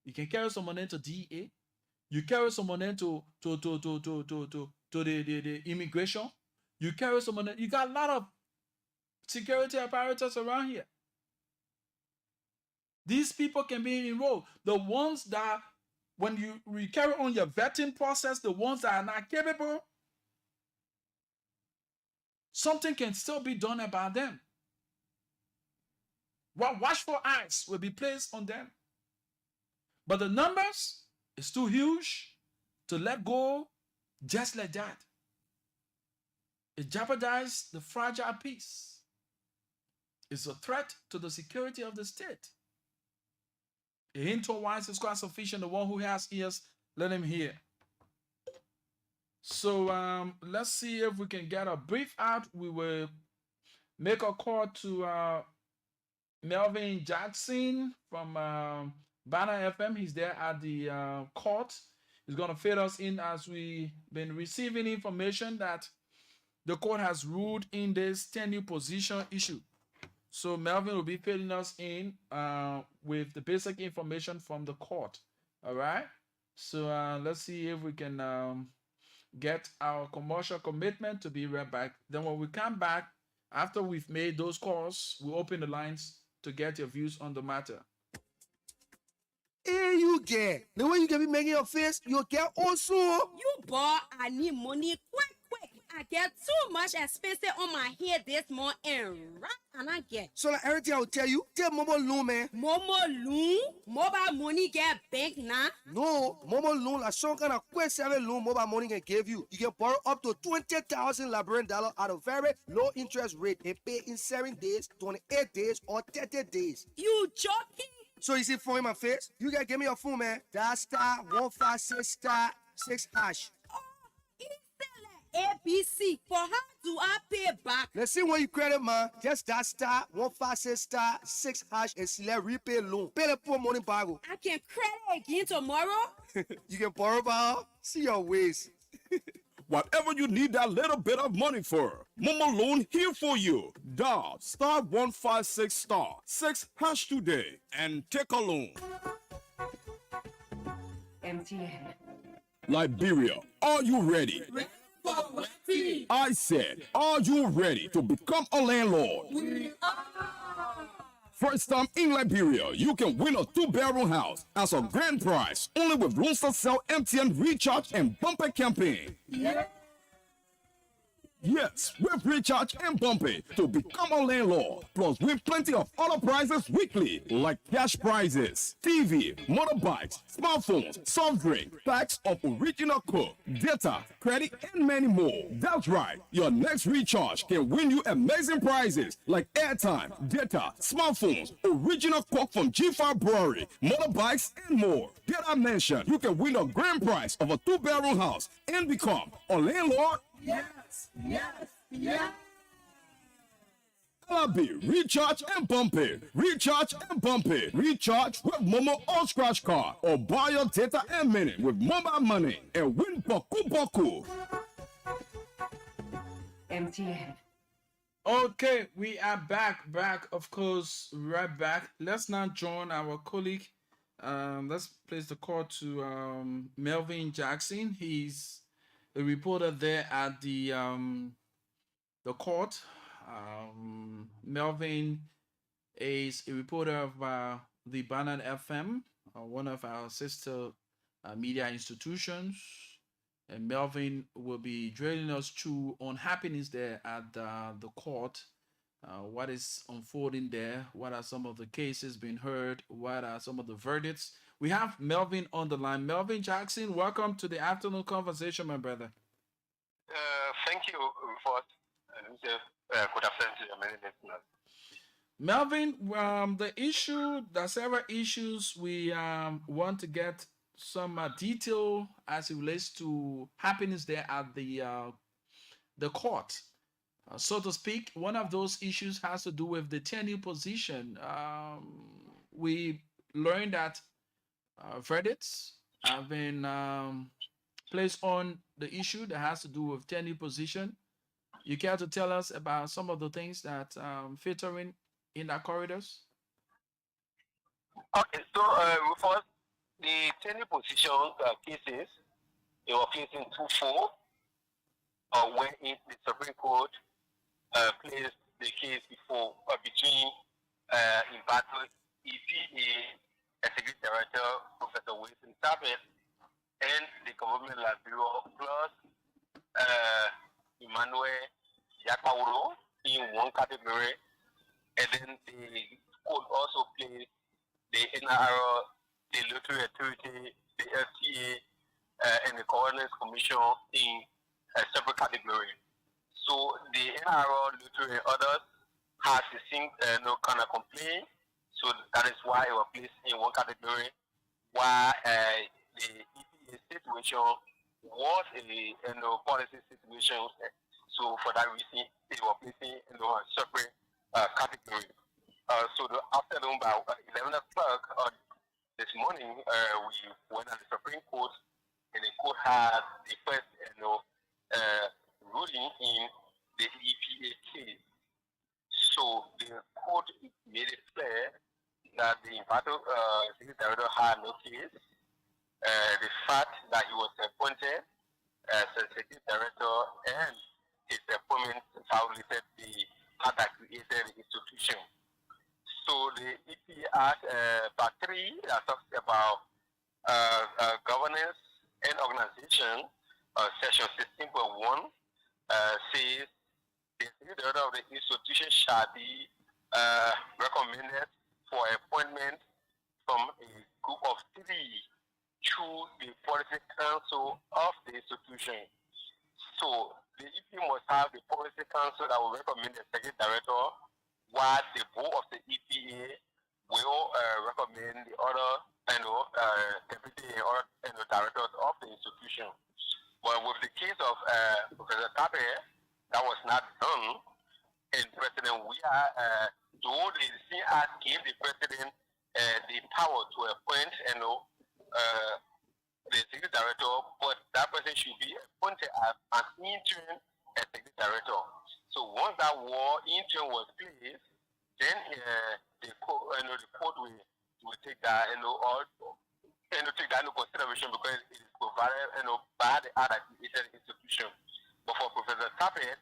You can carry someone into DA. You carry someone into the immigration. You carry someone. You got a lot of security apparatus around here. These people can be enrolled. The ones that, when you carry on your vetting process, the ones that are not capable, something can still be done about them. Well, watchful eyes will be placed on them. But the numbers is too huge to let go just like that. It jeopardizes the fragile peace. It's a threat to the security of the state. A hint wise is quite sufficient. The one who has ears, let him hear. So let's see if we can get a brief out. We will make a call to Melvin Jackson from Banner FM. He's there at the court. He's going to fill us in as we've been receiving information that the court has ruled in this tenure position issue. So Melvin will be filling us in with the basic information from the court. All right. So let's see if we can get our commercial commitment to be right back. Then when we come back, after we've made those calls, we'll open the lines to get your views on the matter. Hey, you get the way you can be making your face, you get also. You boy, I need money quick. I get too much expensive on my head this month and right and I get. So like everything I will tell you, tell Momo Loan, man. Momo loan, mobile money get bank now. No, Momo Loan, like some kind of quick saving loan mobile money can give you. You can borrow up to 20,000 Liberian dollars at a very low interest rate and pay in 7 days, 28 days, or 30 days. You joking? So you see phone in my face? You gotta give me your phone, man. That *156*6#. ABC. For how do I pay back? Let's see when you credit, man. Just that *156*6# and select repay loan. Pay the poor money back. I can credit again tomorrow? You can borrow back. See your ways. Whatever you need that little bit of money for, Momo Loan here for you. Dial *156*6# today and take a loan. MTN. Liberia, are you ready? I said, are you ready to become a landlord? We are. First time in Liberia, you can win a 2-bedroom house as a grand prize only with Lone Star Cell MTN Recharge and Bumper campaign. Yeah. Yes, with Recharge and Bumper to become a landlord. Plus, win plenty of other prizes weekly, like cash prizes, TV, motorbikes, smartphones, soft drink, packs of original Coke, data, credit, and many more. That's right. Your next recharge can win you amazing prizes like airtime, data, smartphones, original Coke from G5 Brewery, motorbikes, and more. Did I mention you can win a grand prize of a 2-bedroom house and become a landlord? Yes. LRB, Recharge and Bump It. Recharge and Bump It. Recharge with Momo or Scratch Card. Or buy your data and minute with mobile money and win Baku Baku. MTN. Okay, we are back, of course, right back. Let's now join our colleague. Let's place the call to Melvin Jackson. He's a reporter there at the court. Melvin is a reporter of the Banner FM, one of our sister media institutions. And Melvin will be drilling us through on happenings there at the court. What is unfolding there? What are some of the cases being heard? What are some of the verdicts? We have Melvin on the line. Melvin Jackson, welcome to the Afternoon Conversation, my brother. Thank you for good afternoon to your many listeners. Melvin, there are several issues we want to get some detail as it relates to happenings there at the court. So to speak, one of those issues has to do with the tenure position. We learned that verdicts have been placed on the issue that has to do with tenure position. You care to tell us about some of the things that filtering in the corridors? Okay, so first, the tenure position cases, they were facing 2-4, when the Supreme Court placed the case before between in battle EPA Executive Director Professor Wilson Tabet and the Government Law Bureau plus Emmanuel Yakauro in one category, and then the court also placed the NRO, the Lottery Authority, the FTA, and the Governance Commission in a separate category. So the NRO, Lottery, and others has the same no kind of complaint. So that is why it was placed in one category, while the EPA situation was a policy situation. So for that reason, it was placed in a separate category. So the afternoon by 11 o'clock this morning, we went to the Supreme Court, and the court had the first ruling in the EPA case. So the court made it clear that the Environmental Secretary Director had no case. The fact that he was appointed as a Secretary Director and his appointment violated the act that created the institution. So the EPA Act Part 3 that talks about governance and organization, Section 16.1, says the Secretary of the institution shall be recommended for appointment from a group of 3 through the Policy Council of the institution. So the EPA must have the Policy Council that will recommend the Secretary Director, while the board of the EPA will recommend the other deputy or directors of the institution. But with the case of Professor Tabe, that was not done. And President, we are told the CR gave the president the power to appoint the Secretary Director, but that person should be appointed as an interim Executive Director. So once that interim was placed, then the court will take that take that into consideration because it is provided by the other institution. But for Professor Tappet,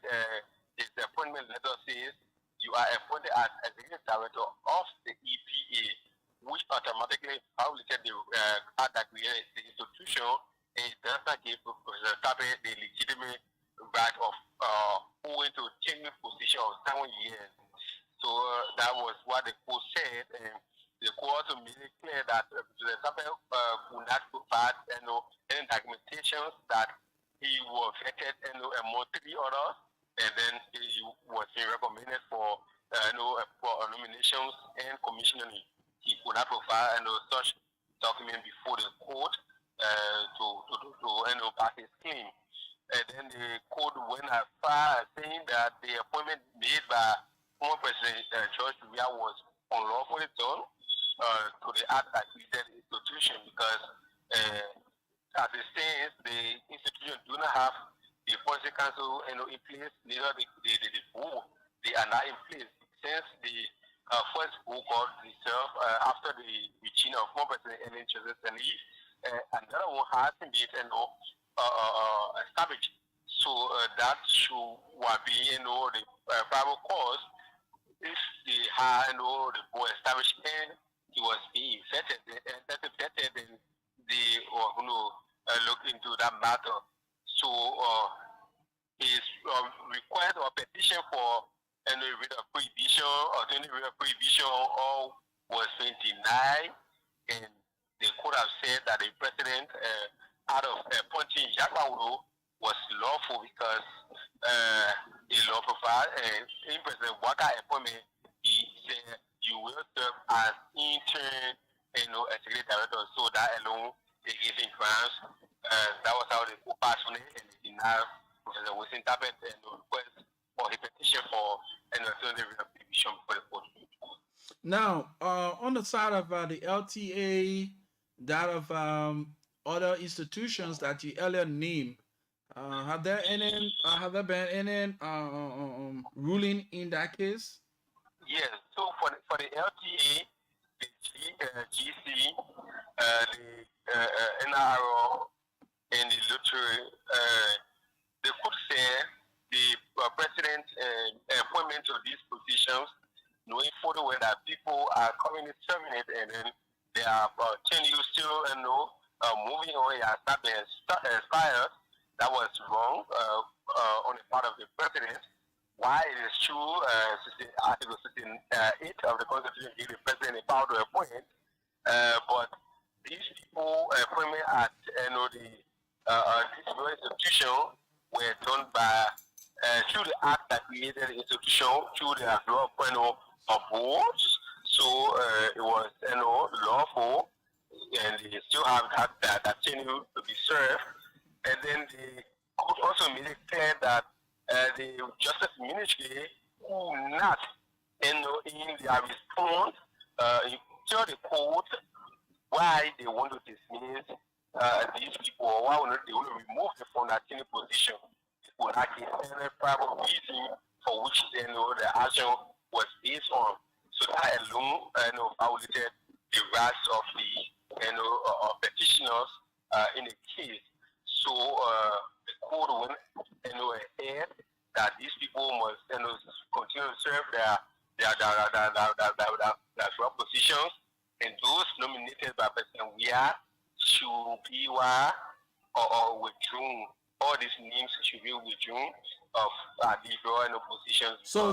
his appointment letter says you are appointed as Executive Director of the EPA, which automatically violated the act that created the institution, and it does not give Professor Tappet the legitimate right of owing to change position of 7 years. So that was what the court said, and the court also made it clear that the Tappet could not provide any documentations that he was vetted among 3 others, and then he was recommended for nominations and commissioning. He could not provide such document before the court to pass his claim. And then the court went as far as saying that the appointment made by former President George Weah was unlawfully done to the act that created the institution, because as it stands, the institution do not have the policy council in place, neither the board. They are not in place since the first board got reserved after the regime of former President Ellen Joseph Sirleaf. Another one has been established. So that should be the private cause if they had the board established and he was being vetted, and that is vetted, then they were going to look into that matter. So his request or petition for any writ of prohibition or any writ of prohibition all was been denied, and the court have said that the president out of appointing Yakauro was lawful because the law provide in President Waka appointment, he said you will serve as intern, executive director. So that alone, they gave him grants. That was how they put pass on it, and they now Professor Wilson Tapet and request for a petition for an alternative division for the court. Now, on the side of the LTA, that of other institutions that you earlier named, have there been any ruling in that case? Yes. So for the LTA, the GC, the NRO, and the lottery, they could say the president appointment of these positions, knowing fully well that people are currently serving it, and then they are 10 years still, moving on, has not been expired. That was wrong on the part of the president. Why it is true, Article 68 of the Constitution gives the president the power to appoint, but these people appointment at this institution were done by through the act that created the institution, through the appointment of boards. So it was lawful, and they still have that continue to be served. And then they could also made it clear that the Justice Ministry who not in their response tell the court why they want to dismiss these people, or why they want to remove them from that senior position. It would actually any private reason for which the action was based on. So that alone violated the rights of the petitioners in the case. So the court went ahead that these people must continue to serve their positions, and those nominated by President Weah should be or withdrawn. All these names should be withdrawn of the positions. So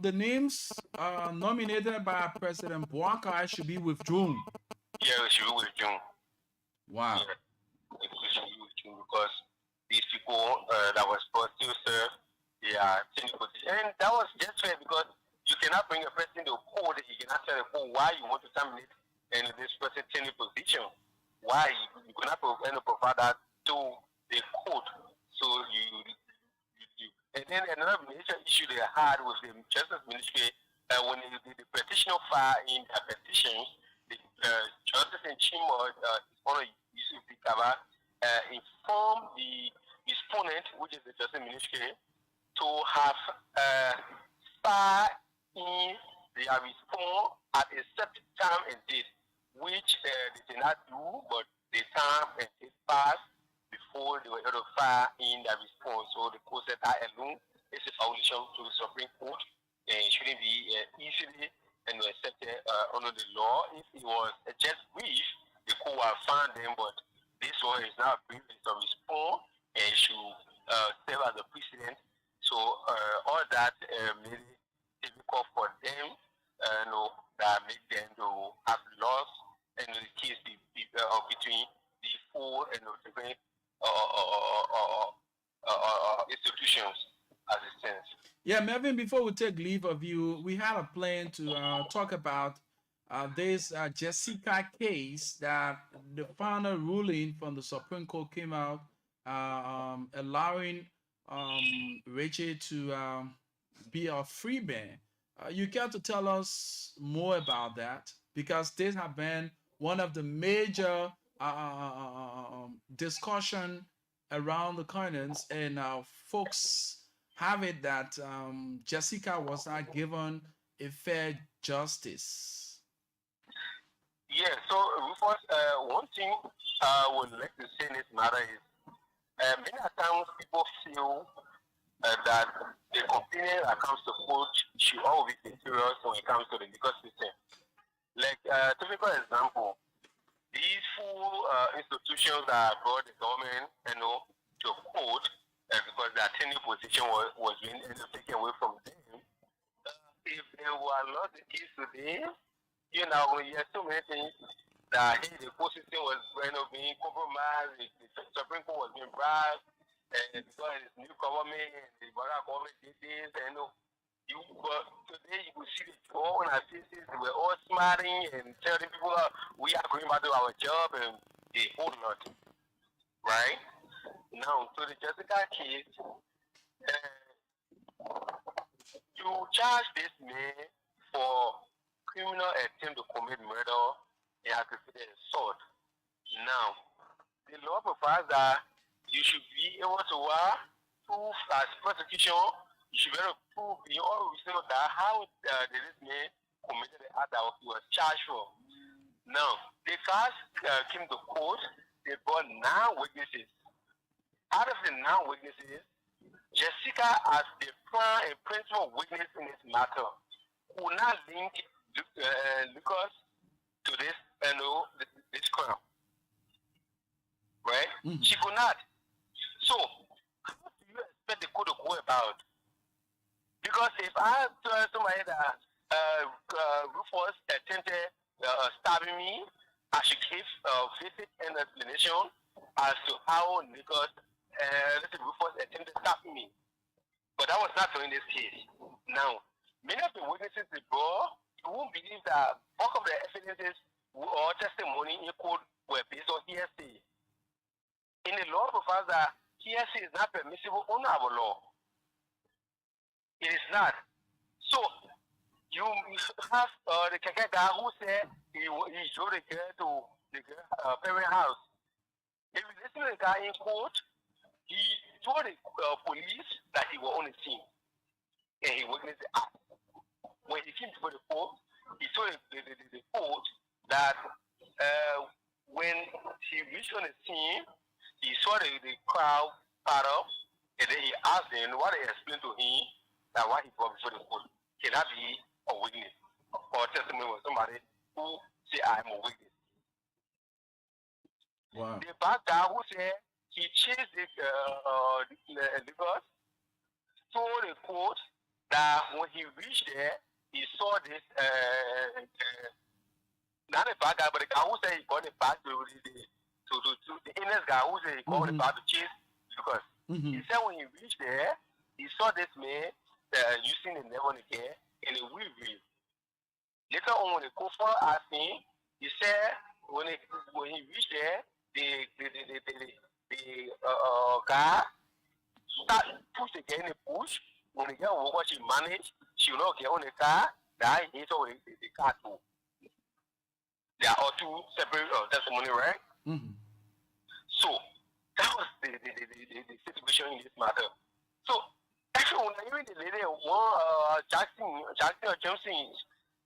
the names nominated by President Boakai should be withdrawn. Yeah, it should be withdrawn. Wow. Yeah, it should be withdrawn because these people that were supposed to serve their senior position, and that was just fair because you cannot bring a person to court. You cannot tell the court why you want to terminate and this person senior position. Why you cannot provide that to the court. So you and then another major issue they had with the Justice Ministry when the petitioner filed in their petitions, the Justice in Chimo, Honor Yusuf Bikaba, informed the respondent, which is the Justice Ministry, to have filed in their response at a set time and date, which they did not do, but the time and date passed before they were able to file in their response. So the court said that alone is a violation to the Supreme Court and shouldn't be easily accepted under the law. If it was just brief, the court would have found them, but this one is not brief, it's a response and should serve as a precedent. So all that made it difficult for them that make them to have lost and the case between the four and the different institutions as it stands. Yeah, Melvin, before we take leave of you, we had a plan to talk about this Jessica case that the final ruling from the Supreme Court came out allowing Rachel to be a free man. You care to tell us more about that? Because this has been one of the major discussion around the continents, and folks have it that Jessica was not given a fair justice. Yeah, so first, one thing I would like to say in this matter is many times people feel that the opinion that comes to court should always be serious when it comes to the legal system. Like typical example, these full institutions that brought the government, to court because their tenure position was being taken away from them. If they were lost the case today, you have so many things that the court system was being compromised, the Supreme Court was being bribed, and because it's new government and the Barack government did this, and But today you will see the joy on our faces. They were all smiling and telling people we are going back to our job and a whole lot, right? Now, to the Jessica case, you charge this man for criminal attempt to commit murder and aggravated assault. Now, the law provides that you should be able to prove as prosecution. You should be able to prove in all reasonable that how did this man committed the act that he was charged for. Now, the case came to court. They brought 9 witnesses. Out of the 9 witnesses, Jessica, as the prime and principal witness in this matter, could not link Lucas to this, this crime. Right? Mm-hmm. She could not. So, how do you expect the court to go about? Because if I tell somebody that Rufus attempted stabbing me, I should give visit and explanation as to how Lucas Rufus attempted stabbing me. But that was not so in this case. Now, many of the witnesses they brought, you won't believe that bulk of the evidences or testimony in court were based on hearsay. In the law provides that hearsay is not permissible under our law. It is not. So, you have the Keke guy who said he showed the girl to the parent house. If you listen to the guy in court, he told the police that he was on the scene and he witnessed the act. When he came before the court, he told the court that when he reached on the scene, he saw the crowd part up and then he asked them what they explained to him that why he brought before the court. Can that be a witness or testimony of somebody who say I am a witness? Wow. The bad guy who said he chased the Lucas told the court that when he reached there, he saw this not a bad guy, but the guy who said he got it back to the illness guy who said he got it back to chase Lucas. Mm-hmm. He said when he reached there, he saw this man using the nail on the care and a wheel. Later on, when the co-founder asked him, he said when he reached there, the guy started push the guy in the push. When the girl what she managed, she will not get on the car. That hit her with the car too. There are 2 separate testimony, right? Mm-hmm. So that was the situation in this matter. So everyone, even the lady, Jackson,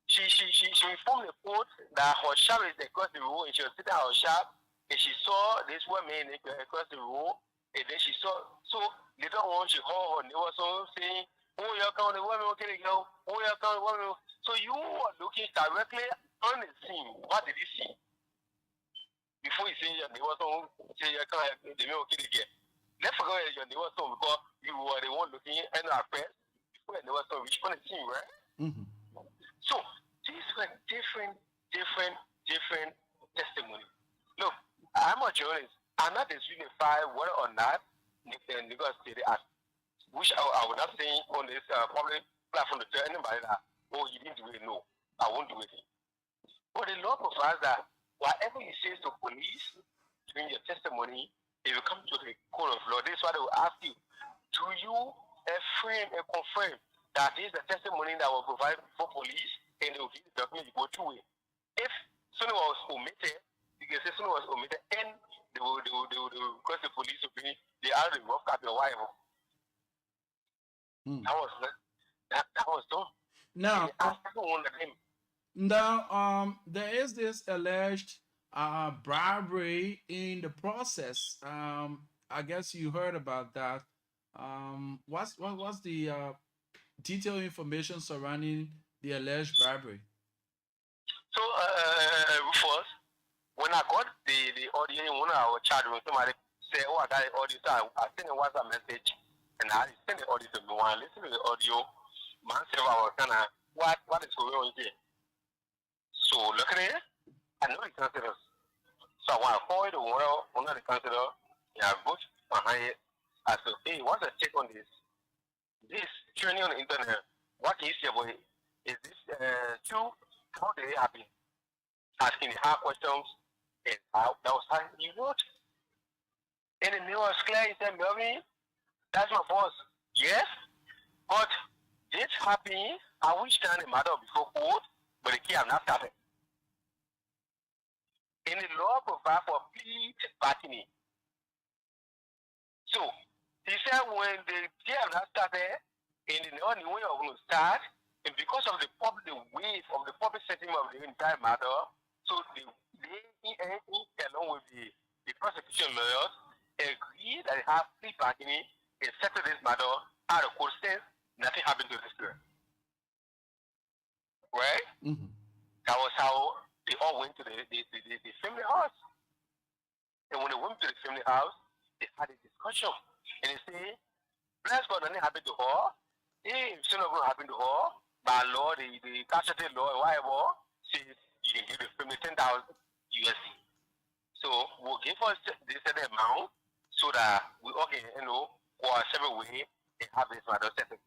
she informed the court that her shop is across the road, and she was sitting at her shop, and she saw this woman across the road, and then she saw. So later on, she heard her neighbor saying, "Oh, you're coming, the woman, okay, go. Oh, you're coming, woman." So you were looking directly on the scene. What did you see? Before you say your neighbor say you're coming, the woman, okay, again. Let's forget your neighbor because you were the one looking at our press before your neighbor reached on the scene, right? Mm-hmm. So these were different testimony. Look, I'm a journalist. I'm not disunified whether or not Nicholas did it, which I would not say on this public platform to tell anybody that, oh, you didn't do it. No, I won't do it. But the law provides that whatever you say to police during your testimony, if you come to the court of law, this is why they will ask you, do you affirm and confirm that this is the testimony that will provide for police, and they will give the document you go through it. If something was omitted, you can say something was omitted, and they will request the police to bring the other rough copy or whatever. That was done. Now, Everyone of them. now, there is this alleged bribery in the process. I guess you heard about that. What's the detailed information surrounding the alleged bribery? So, Rufus, when I got the audio in one of our chat room, somebody said, "Oh, I got the audio." So I sent a WhatsApp message, and I sent the audio to me. When I listened to the audio, man said, "I was kind of what is going on here?" So looking at it, I know the counselors. So when I called one of the counselors, yeah, I go behind it. I said, "Hey, what's the check on this? This training on the internet. What can you say about it? Is this true? How did it happen? Asking the hard questions, and how that was how you wrote. And the name was clear. He said, Melvin, that's my boss. Yes, but this happened. I wish time the matter before court, but the key have not started. And the law provides for plea bargaining. So he said when the key have not started, and the only way of going to start, and because of the wave of the public sentiment of the entire matter, so they along with the prosecution lawyers agree that they have plea bargaining and settle this matter out of court since nothing happened to this girl. Right? Mm-hmm. That was how they all went to the family house. And when they went to the family house, they had a discussion. And they say, bless God, nothing happened to her. If it's not going to happen to her, by law, the casualty law, and whatever, says you can give the family 10,000 USD. So we'll give us this certain amount so that we all can, go our separate way and have this matter settled.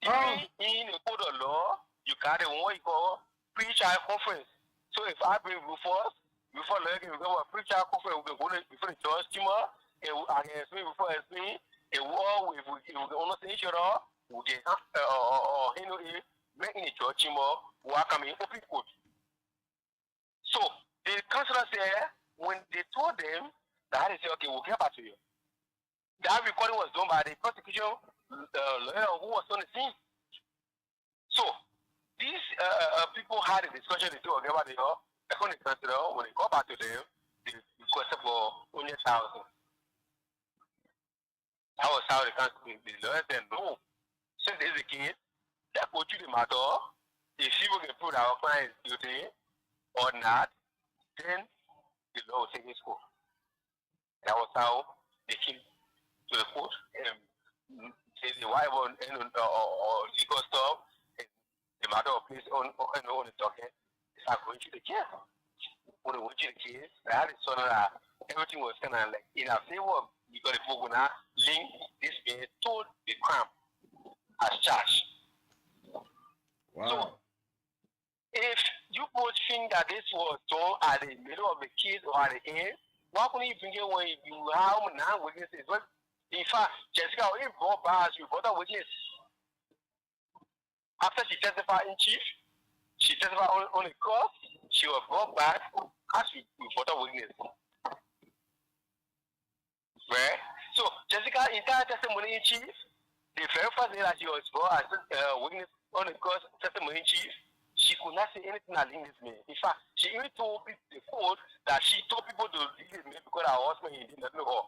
In the code of law, you got what you call pre-trial conference. So if I bring Rufus, before lawyer we go a pre-trial conference, we can go before the judge, and I can explain before I explain, and we all, if we understand each other, we can, make any judge, we are coming open court. So the counselor said, when they told them, that they said, okay, we'll get back to you. That recording was done by the prosecution lawyer who was on the scene. So these people had a discussion. They told them about the economic consider. When they go back to them, they requested for only 1,000. That was how the lawyer said no. Since this is the case, let's go to the matter. If she will prove that our client is guilty or not, then the law will take its course. That was how they came to the court and say the wife or legal stuff, and the matter of place on the docket is not going to the case. When they went to the case, I had a son that everything was kind of like in our favor because the people now link this man to the crime as charged. Wow. So if you both think that this was done at the middle of the case or at the end, why couldn't you think it when you have now witnesses? Well, in fact, Jessica, if brought bars, you brought a witness. After she testified in chief, she testified on the court, she was brought back as we brought a witness. Right? So, Jessica's entire testimony in chief, the very first day that she was brought as a witness on the court testimony in chief, she could not say anything against this man. In fact, she even told the court that she told people to leave this man because her husband did not know her.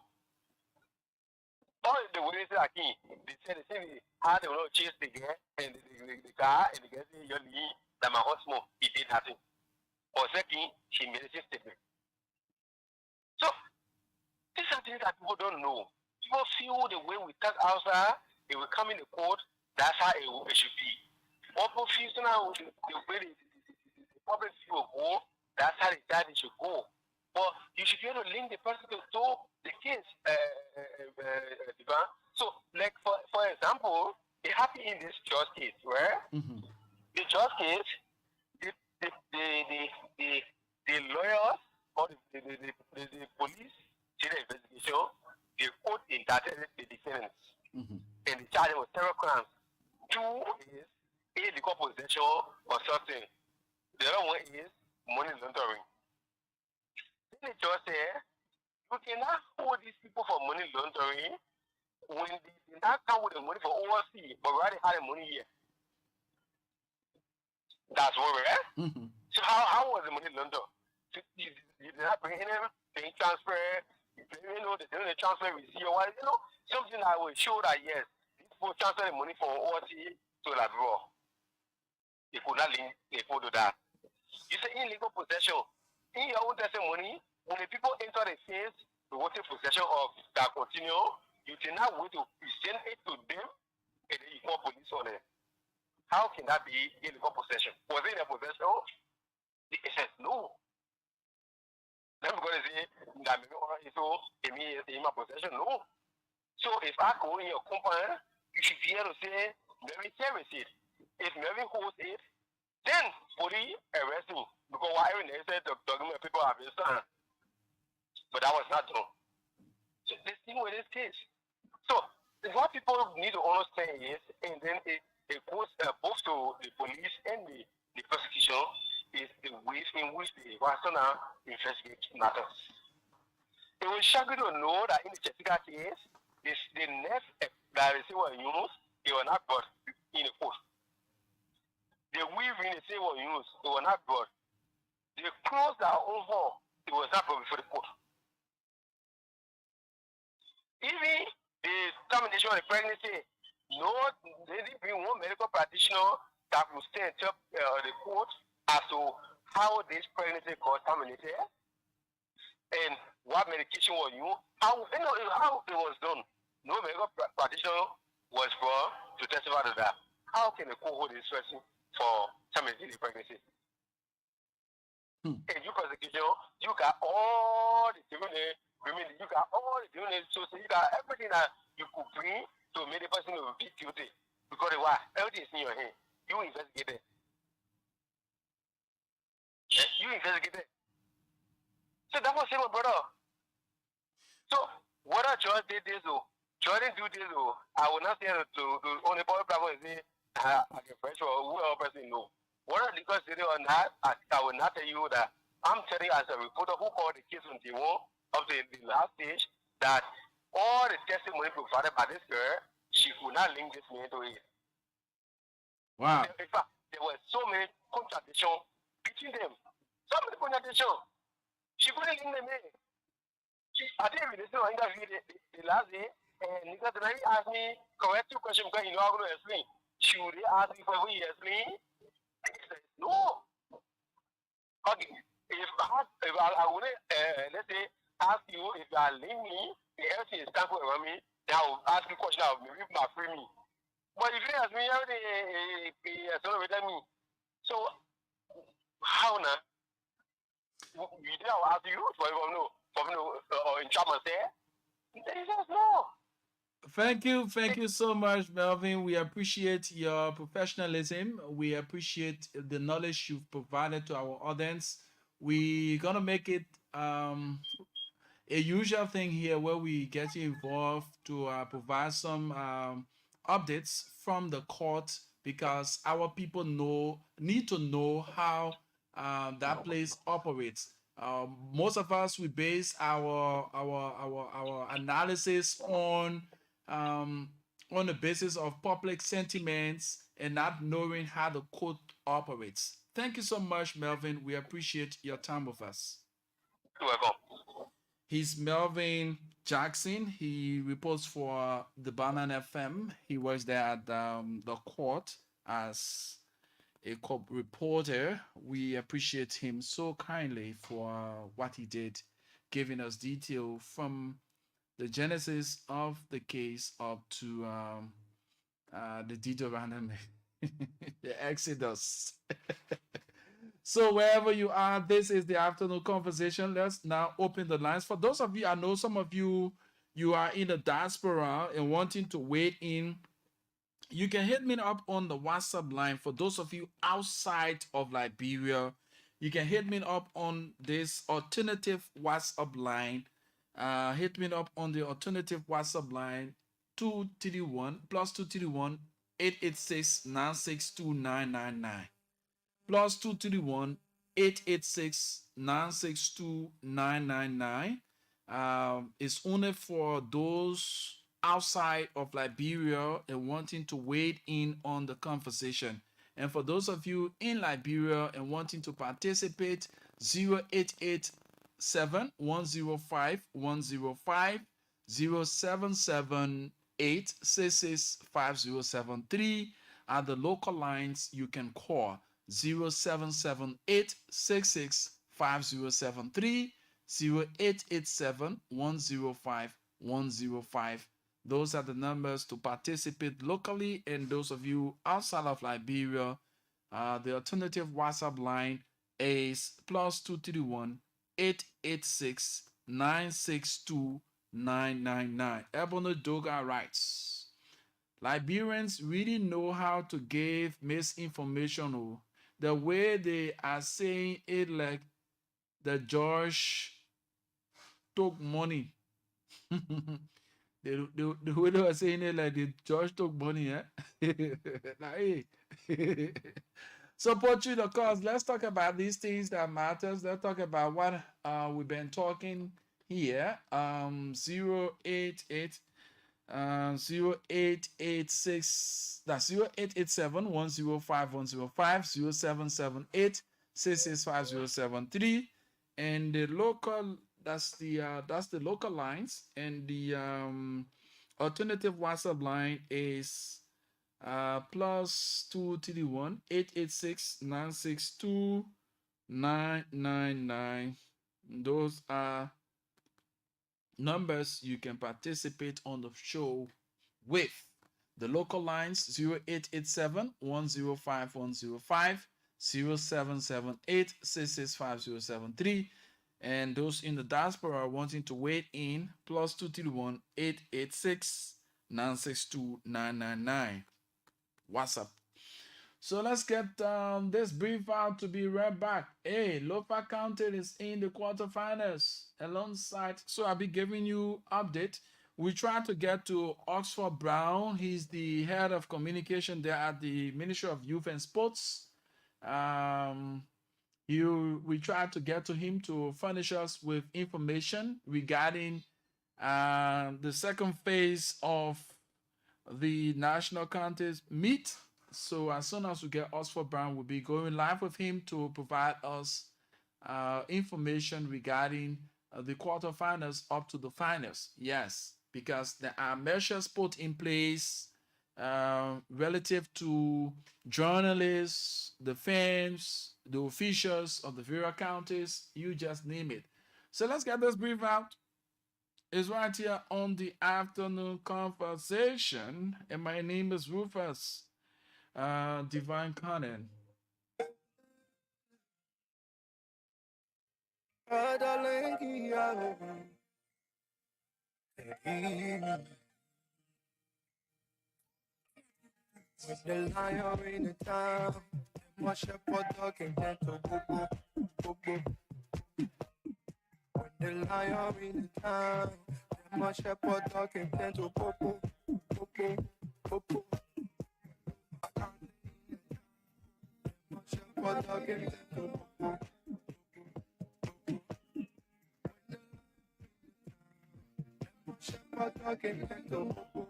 All the witnesses again, they said how they will not chase the guy and the car, and the guy said, "You're leaving that my husband, he did nothing." Or second, she made a statement. So, these are things that people don't know. People feel the way we talk outside, they will come in the court, that's how it should be. People feel now the way the public view will go, that's how they decide it should go. But you should be able to link the person to the case, So, like for example, it happened in this judge case, right? Mm-hmm. The judge case, the lawyers or the police did the investigation. The court indicted the defendants, and the charge was several crimes. Two is illegal possession or something. The other one is money laundering. Then the judge said, you cannot hold these people for money laundering when they did not come with the money for overseas, but rather had the money here. That's what we're at. Mm-hmm. So how was the money laundered? So you did not bring any transfer, they didn't transfer receipt or what, something that will show that yes, these people transfer the money for overseas to Labrador. They could not link, they could do that. You say illegal possession. In your own testimony, when the people enter the phase, the water possession of that continue, you cannot wait to present it to them and then you call police on it. How can that be illegal possession? Was it a possession? It says no. Then we're going to say that maybe so in my possession. No. So if I go in your company you should be able to say, Melvin carries it. If Melvin holds it, then police arrest him. Because why when they said the document people have been signed. But that was not done. So this thing with this case. So what people need to understand is, and then it goes both to the police and the prosecution, is the way in which the rational investigate matters. It will shock you to know that in the Jessica case, the next that they say were used, they were not brought in the court. The weaving they say were used, they were not brought. The clothes that are over, it was not brought before the court. Even the termination of the pregnancy, no, they didn't bring one medical practitioner that will stand up the court as to how this pregnancy got terminated and what medication was used, how it was done. No medical practitioner was brought to testify to that. How can the court hold this person for terminating the pregnancy? And you prosecution, you got all the different you got all the different sources, you got everything that you could bring to make the person be guilty. Because why? Everything is in your hand. You investigate it. You investigate it. So that was him, brother. So whether George did this or George didn't do this or I will not say to only public platform and say I can fresh or whoever person know. Whether because they or not, I will not tell you that I'm telling you as a reporter who called the case on the one of the last stage that all the testimony provided by this girl, she could not link this man to it. Wow. In fact, there were so many contradictions between them. So many contradictions. She couldn't link them in. I didn't even listen to interview the last day, and Nika Denari asked me correct two questions because you know I'm going to explain. Should they ask me for we explain? I said, no. Okay. If I would let's say ask you if you are leaving me, the everything is time for me, then I will ask you a question of maybe my free me. But if you ask me everything is with me. So how now? You did I ask you for no or in Chama there? He says no. Thank you so much, Melvin. We appreciate your professionalism. We appreciate the knowledge you've provided to our audience. We're gonna make it a usual thing here where we get you involved to provide some updates from the court because our people need to know how that place operates. Most of us we base our analysis on the basis of public sentiments and not knowing how the court operates. Thank you so much, Melvin. We appreciate your time with us. You're welcome. He's Melvin Jackson. He reports for the Banana FM. He works there at the court as a court reporter. We appreciate him so kindly for what he did, giving us detail from the genesis of the case up to the Deuteronomy, the Exodus. So wherever you are, this is the afternoon conversation. Let's now open the lines. For those of you, I know some of you are in the diaspora and wanting to wait in. You can hit me up on the WhatsApp line. For those of you outside of Liberia, you can hit me up on this alternative WhatsApp line. Hit me up on the alternative WhatsApp line 231 plus 231 886 962 999 plus 231 886 962 999. It's only for those outside of Liberia and wanting to wade in on the conversation. And for those of you in Liberia and wanting to participate, 0887 105 105 0778 5073 are the local lines you can call. 0778 5073 0887 105 105. Those are the numbers to participate locally, and those of you outside of Liberia, the alternative WhatsApp line is plus 231 886 962 999. Ebono Doga writes, Liberians really know how to give misinformation. Oh. The way they are saying it, like the George took money. The way they were saying it, like the George took money, eh? Like, hey. So, Poetry the cause, let's talk about these things that matters. Let's talk about what we've been talking here. 088 0886, that's 0887 105 105, 0778 665 and the local, that's the local lines, and the alternative WhatsApp line is +231 886 962 999. Those are numbers you can participate on the show with. The local lines 0887 105 105, 0778 665 and those in the diaspora wanting to wait in +231 886 962 999. WhatsApp. So let's get this brief out to be right back. Hey, Lofa County is in the quarterfinals alongside. So I'll be giving you update. We try to get to Oxford Brown. He's the head of communication there at the Ministry of Youth and Sports. We tried to get to him to furnish us with information regarding the second phase of the national counties meet. So as soon as we get Oxford Brown, we'll be going live with him to provide us information regarding the quarterfinals up to the finals. Yes, because there are measures put in place relative to journalists, the fans, the officials of the various counties, you just name it. So let's get this brief out. It's right here on the Afternoon Conversation, and my name is Rufus Divine Conan. With the lion in the town, my shepherd dog and gentle boo boo boo. With the lion in the town, my shepherd dog and gentle boo boo boo boo boo. My shepherd dog and gentle boo boo. My shepherd dog and gentle boo boo.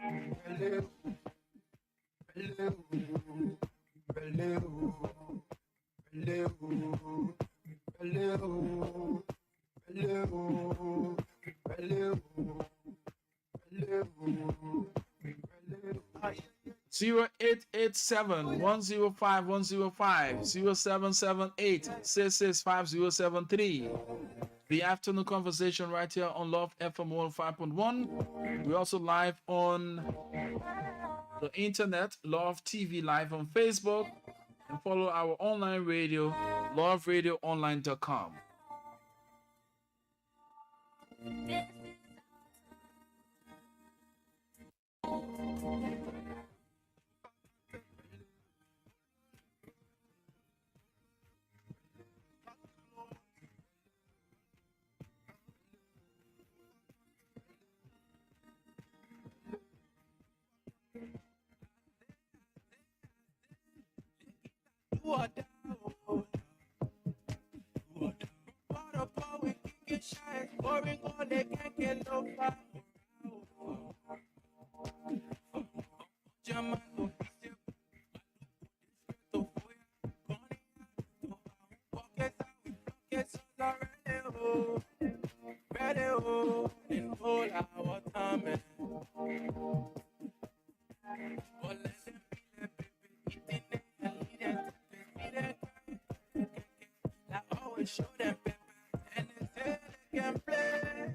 Hello, hello, hello, hello, hello, hello, hello, hello. 0887 105 105, 0778 665 The Afternoon Conversation right here on Love FM 105.1. We're also live on the internet, Love TV live on Facebook, and follow our online radio, loveradioonline.com. Show them and they can play.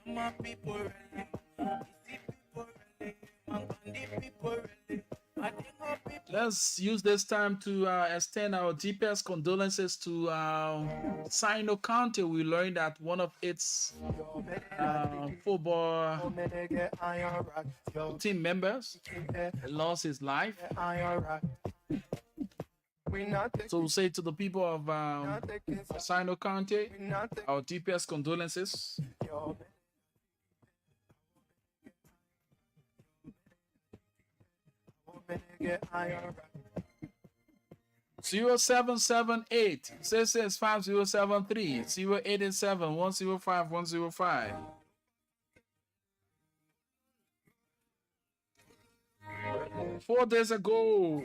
My people really, easy people really, my country people really, I think our people Let's use this time to extend our deepest condolences to Sino County. We learned that one of its football team members lost his life. So we say to the people of Sino County, our deepest condolences. 0778 665 0887 105 105. Four days ago,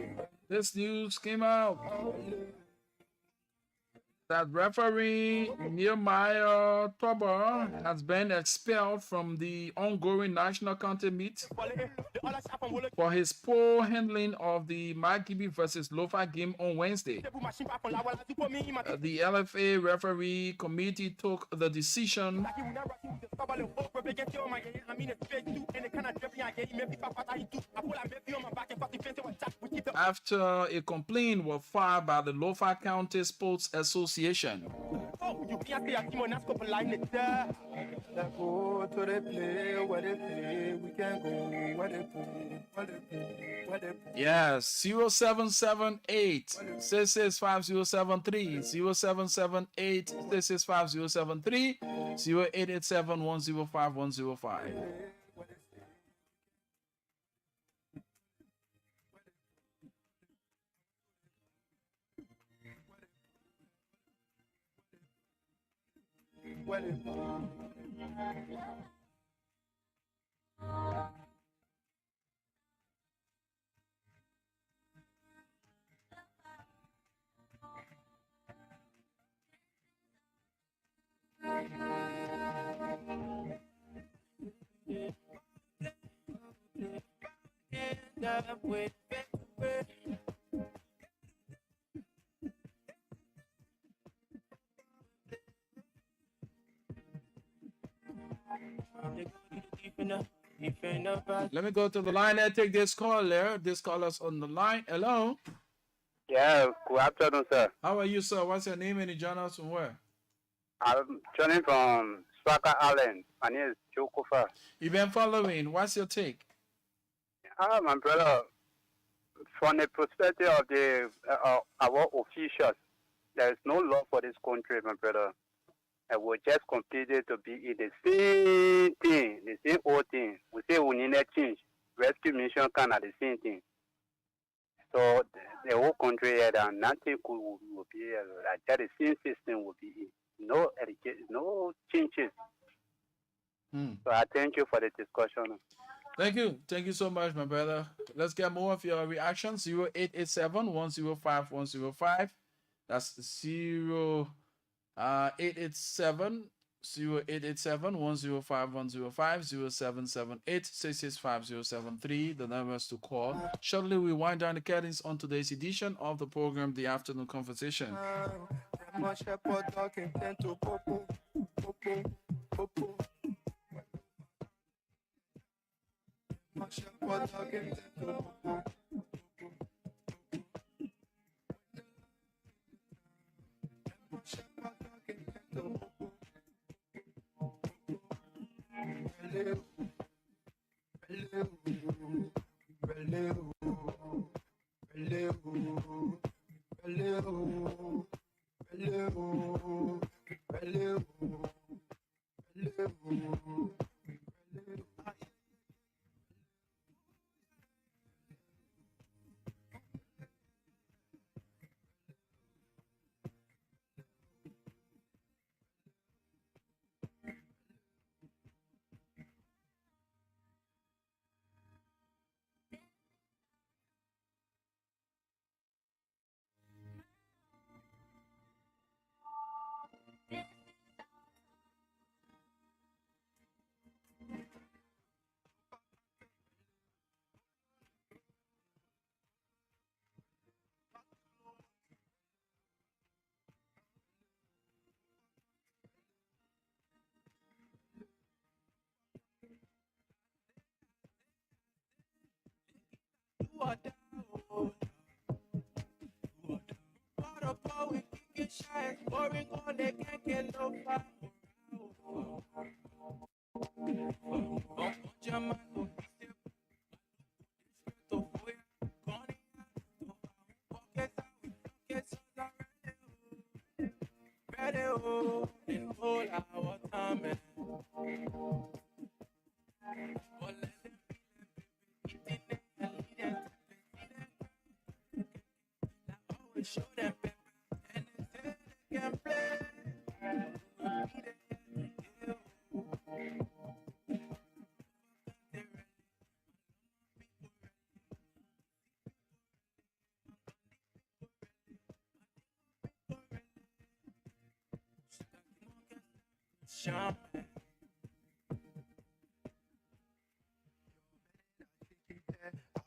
this news came out that referee Nehemiah Tober has been expelled from the ongoing national county meet for his poor handling of the Magibi versus Lofa game on Wednesday. The LFA referee committee took the decision after a complaint was filed by the Lofa County Sports Association. Yes, 0778 665 0778 665 0887 105 105. Let me go to the line and take this caller. This caller's on the line. Hello. Yeah, good afternoon, sir. How are you, sir? What's your name and you join us from where? I'm joining from Swaka Island. My name is Joe Kofa. You've been following. What's your take? My brother, from the perspective of the our officials, there is no law for this country, my brother. And we just completed to be in the same thing, the same old thing. We say we need a change. Rescue mission can at the same thing. So the whole country here, and nothing could will be like that. The same system will be no education, no changes. So I thank you for the discussion. Thank you. Thank you so much, my brother. Let's get more of your reactions. 0887 105 105. That's 887 0887 105 105 0778 665 073. The numbers to call. Shortly, we wind down the curtains on today's edition of the program, The Afternoon Conversation.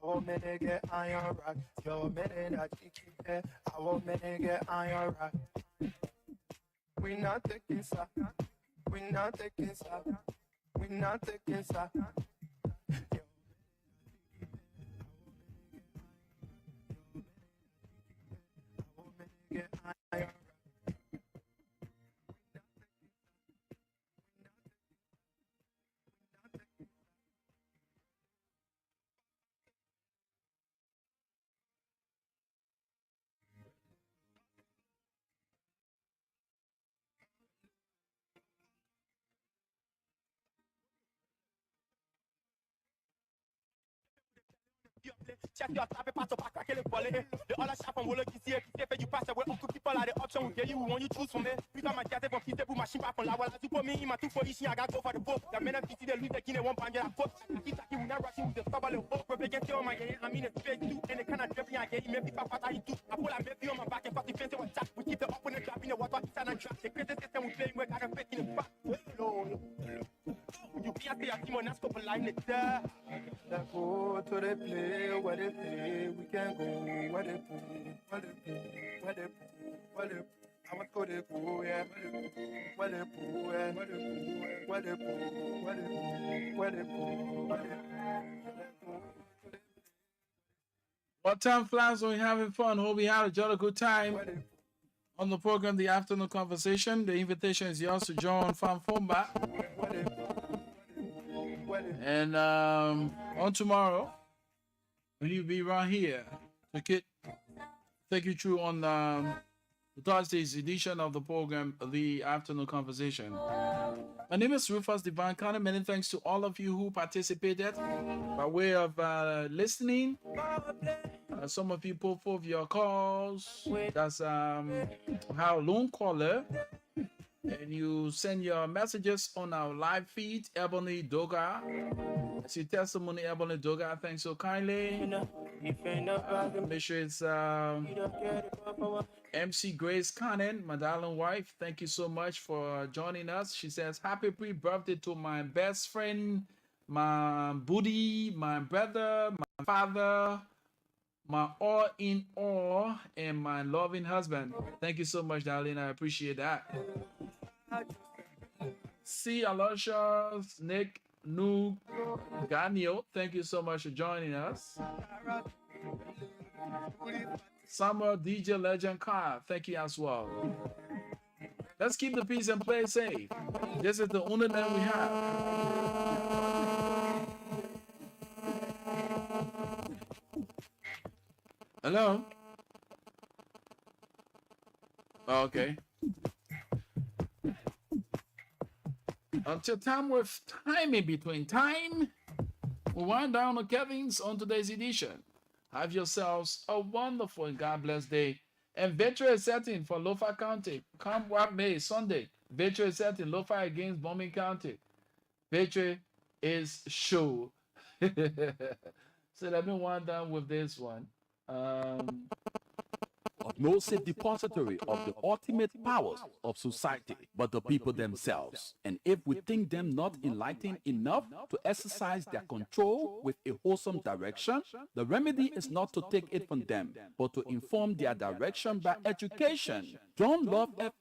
Our men get iron rock. Your men that chicken there. Our men get iron rock. We not taking stock. We not taking stock. We not taking stock. Get iron rock. Check your type, pass up, crack it, volley. The other shop on Wolo, you see it, you pass away, up to people like the option, we get you, when you choose from me. We got my cat, one piece, of machine back on la wall, you put me in my 2 position, I got go for the book. The men of the lose the key, one pound, I put. You will not rush with the stubble of book, but they get on my head, I mean, it's fake too, and the kind of dripping I get, you may be fat, I do. I pull a baby on my back and fuck the fence with attack. We keep the up when the drop in the water, it's an trap. The crazy system we playing with, I can fit in the back. You can't say a team on that scope of line, it's there. Let's go to the play, where they play. We can go where they play, where they play, where they play, where they play. I want to go there, yeah. Where they play, yeah. Where they play, where they play, where they play, where they play. What time flies when we're having fun? Hope we had a jolly good time on the program, The Afternoon Conversation. The invitation is yours to join Fan Fomba. And on tomorrow, when you be right here to take you through on Thursday's edition of the program, The Afternoon Conversation. My name is Rufus Divine Connor. Many thanks to all of you who participated by way of listening. Some of you put forth your calls. That's how lone caller. And you send your messages on our live feed, Ebony Doga. That's your testimony, Ebony Doga. Thanks so kindly. Make sure it's MC Grace Cannon, my darling wife. Thank you so much for joining us. She says, happy pre-birthday to my best friend, my buddy, my brother, my father, my all in all, and my loving husband. Thank you so much, darling. I appreciate that. C. Aloysius, Nick, Noog, Ganio, thank you so much for joining us. Summer DJ Legend Car, thank you as well. Let's keep the peace and play safe. This is the only name we have. Hello? Okay. Until time with time in between time, we wind down the Kevin's on today's edition. Have yourselves a wonderful and God bless day. And victory is setting for Lofa County. Come what may, Sunday. Victory is setting Lofa against Bombing County. Victory is sure. So let me wind down with this one. No safe depository of the ultimate powers of society, but the people themselves. And if we think them not enlightened enough to exercise their control with a wholesome direction, the remedy is not to take it from them, but to inform their direction by education. John Love FM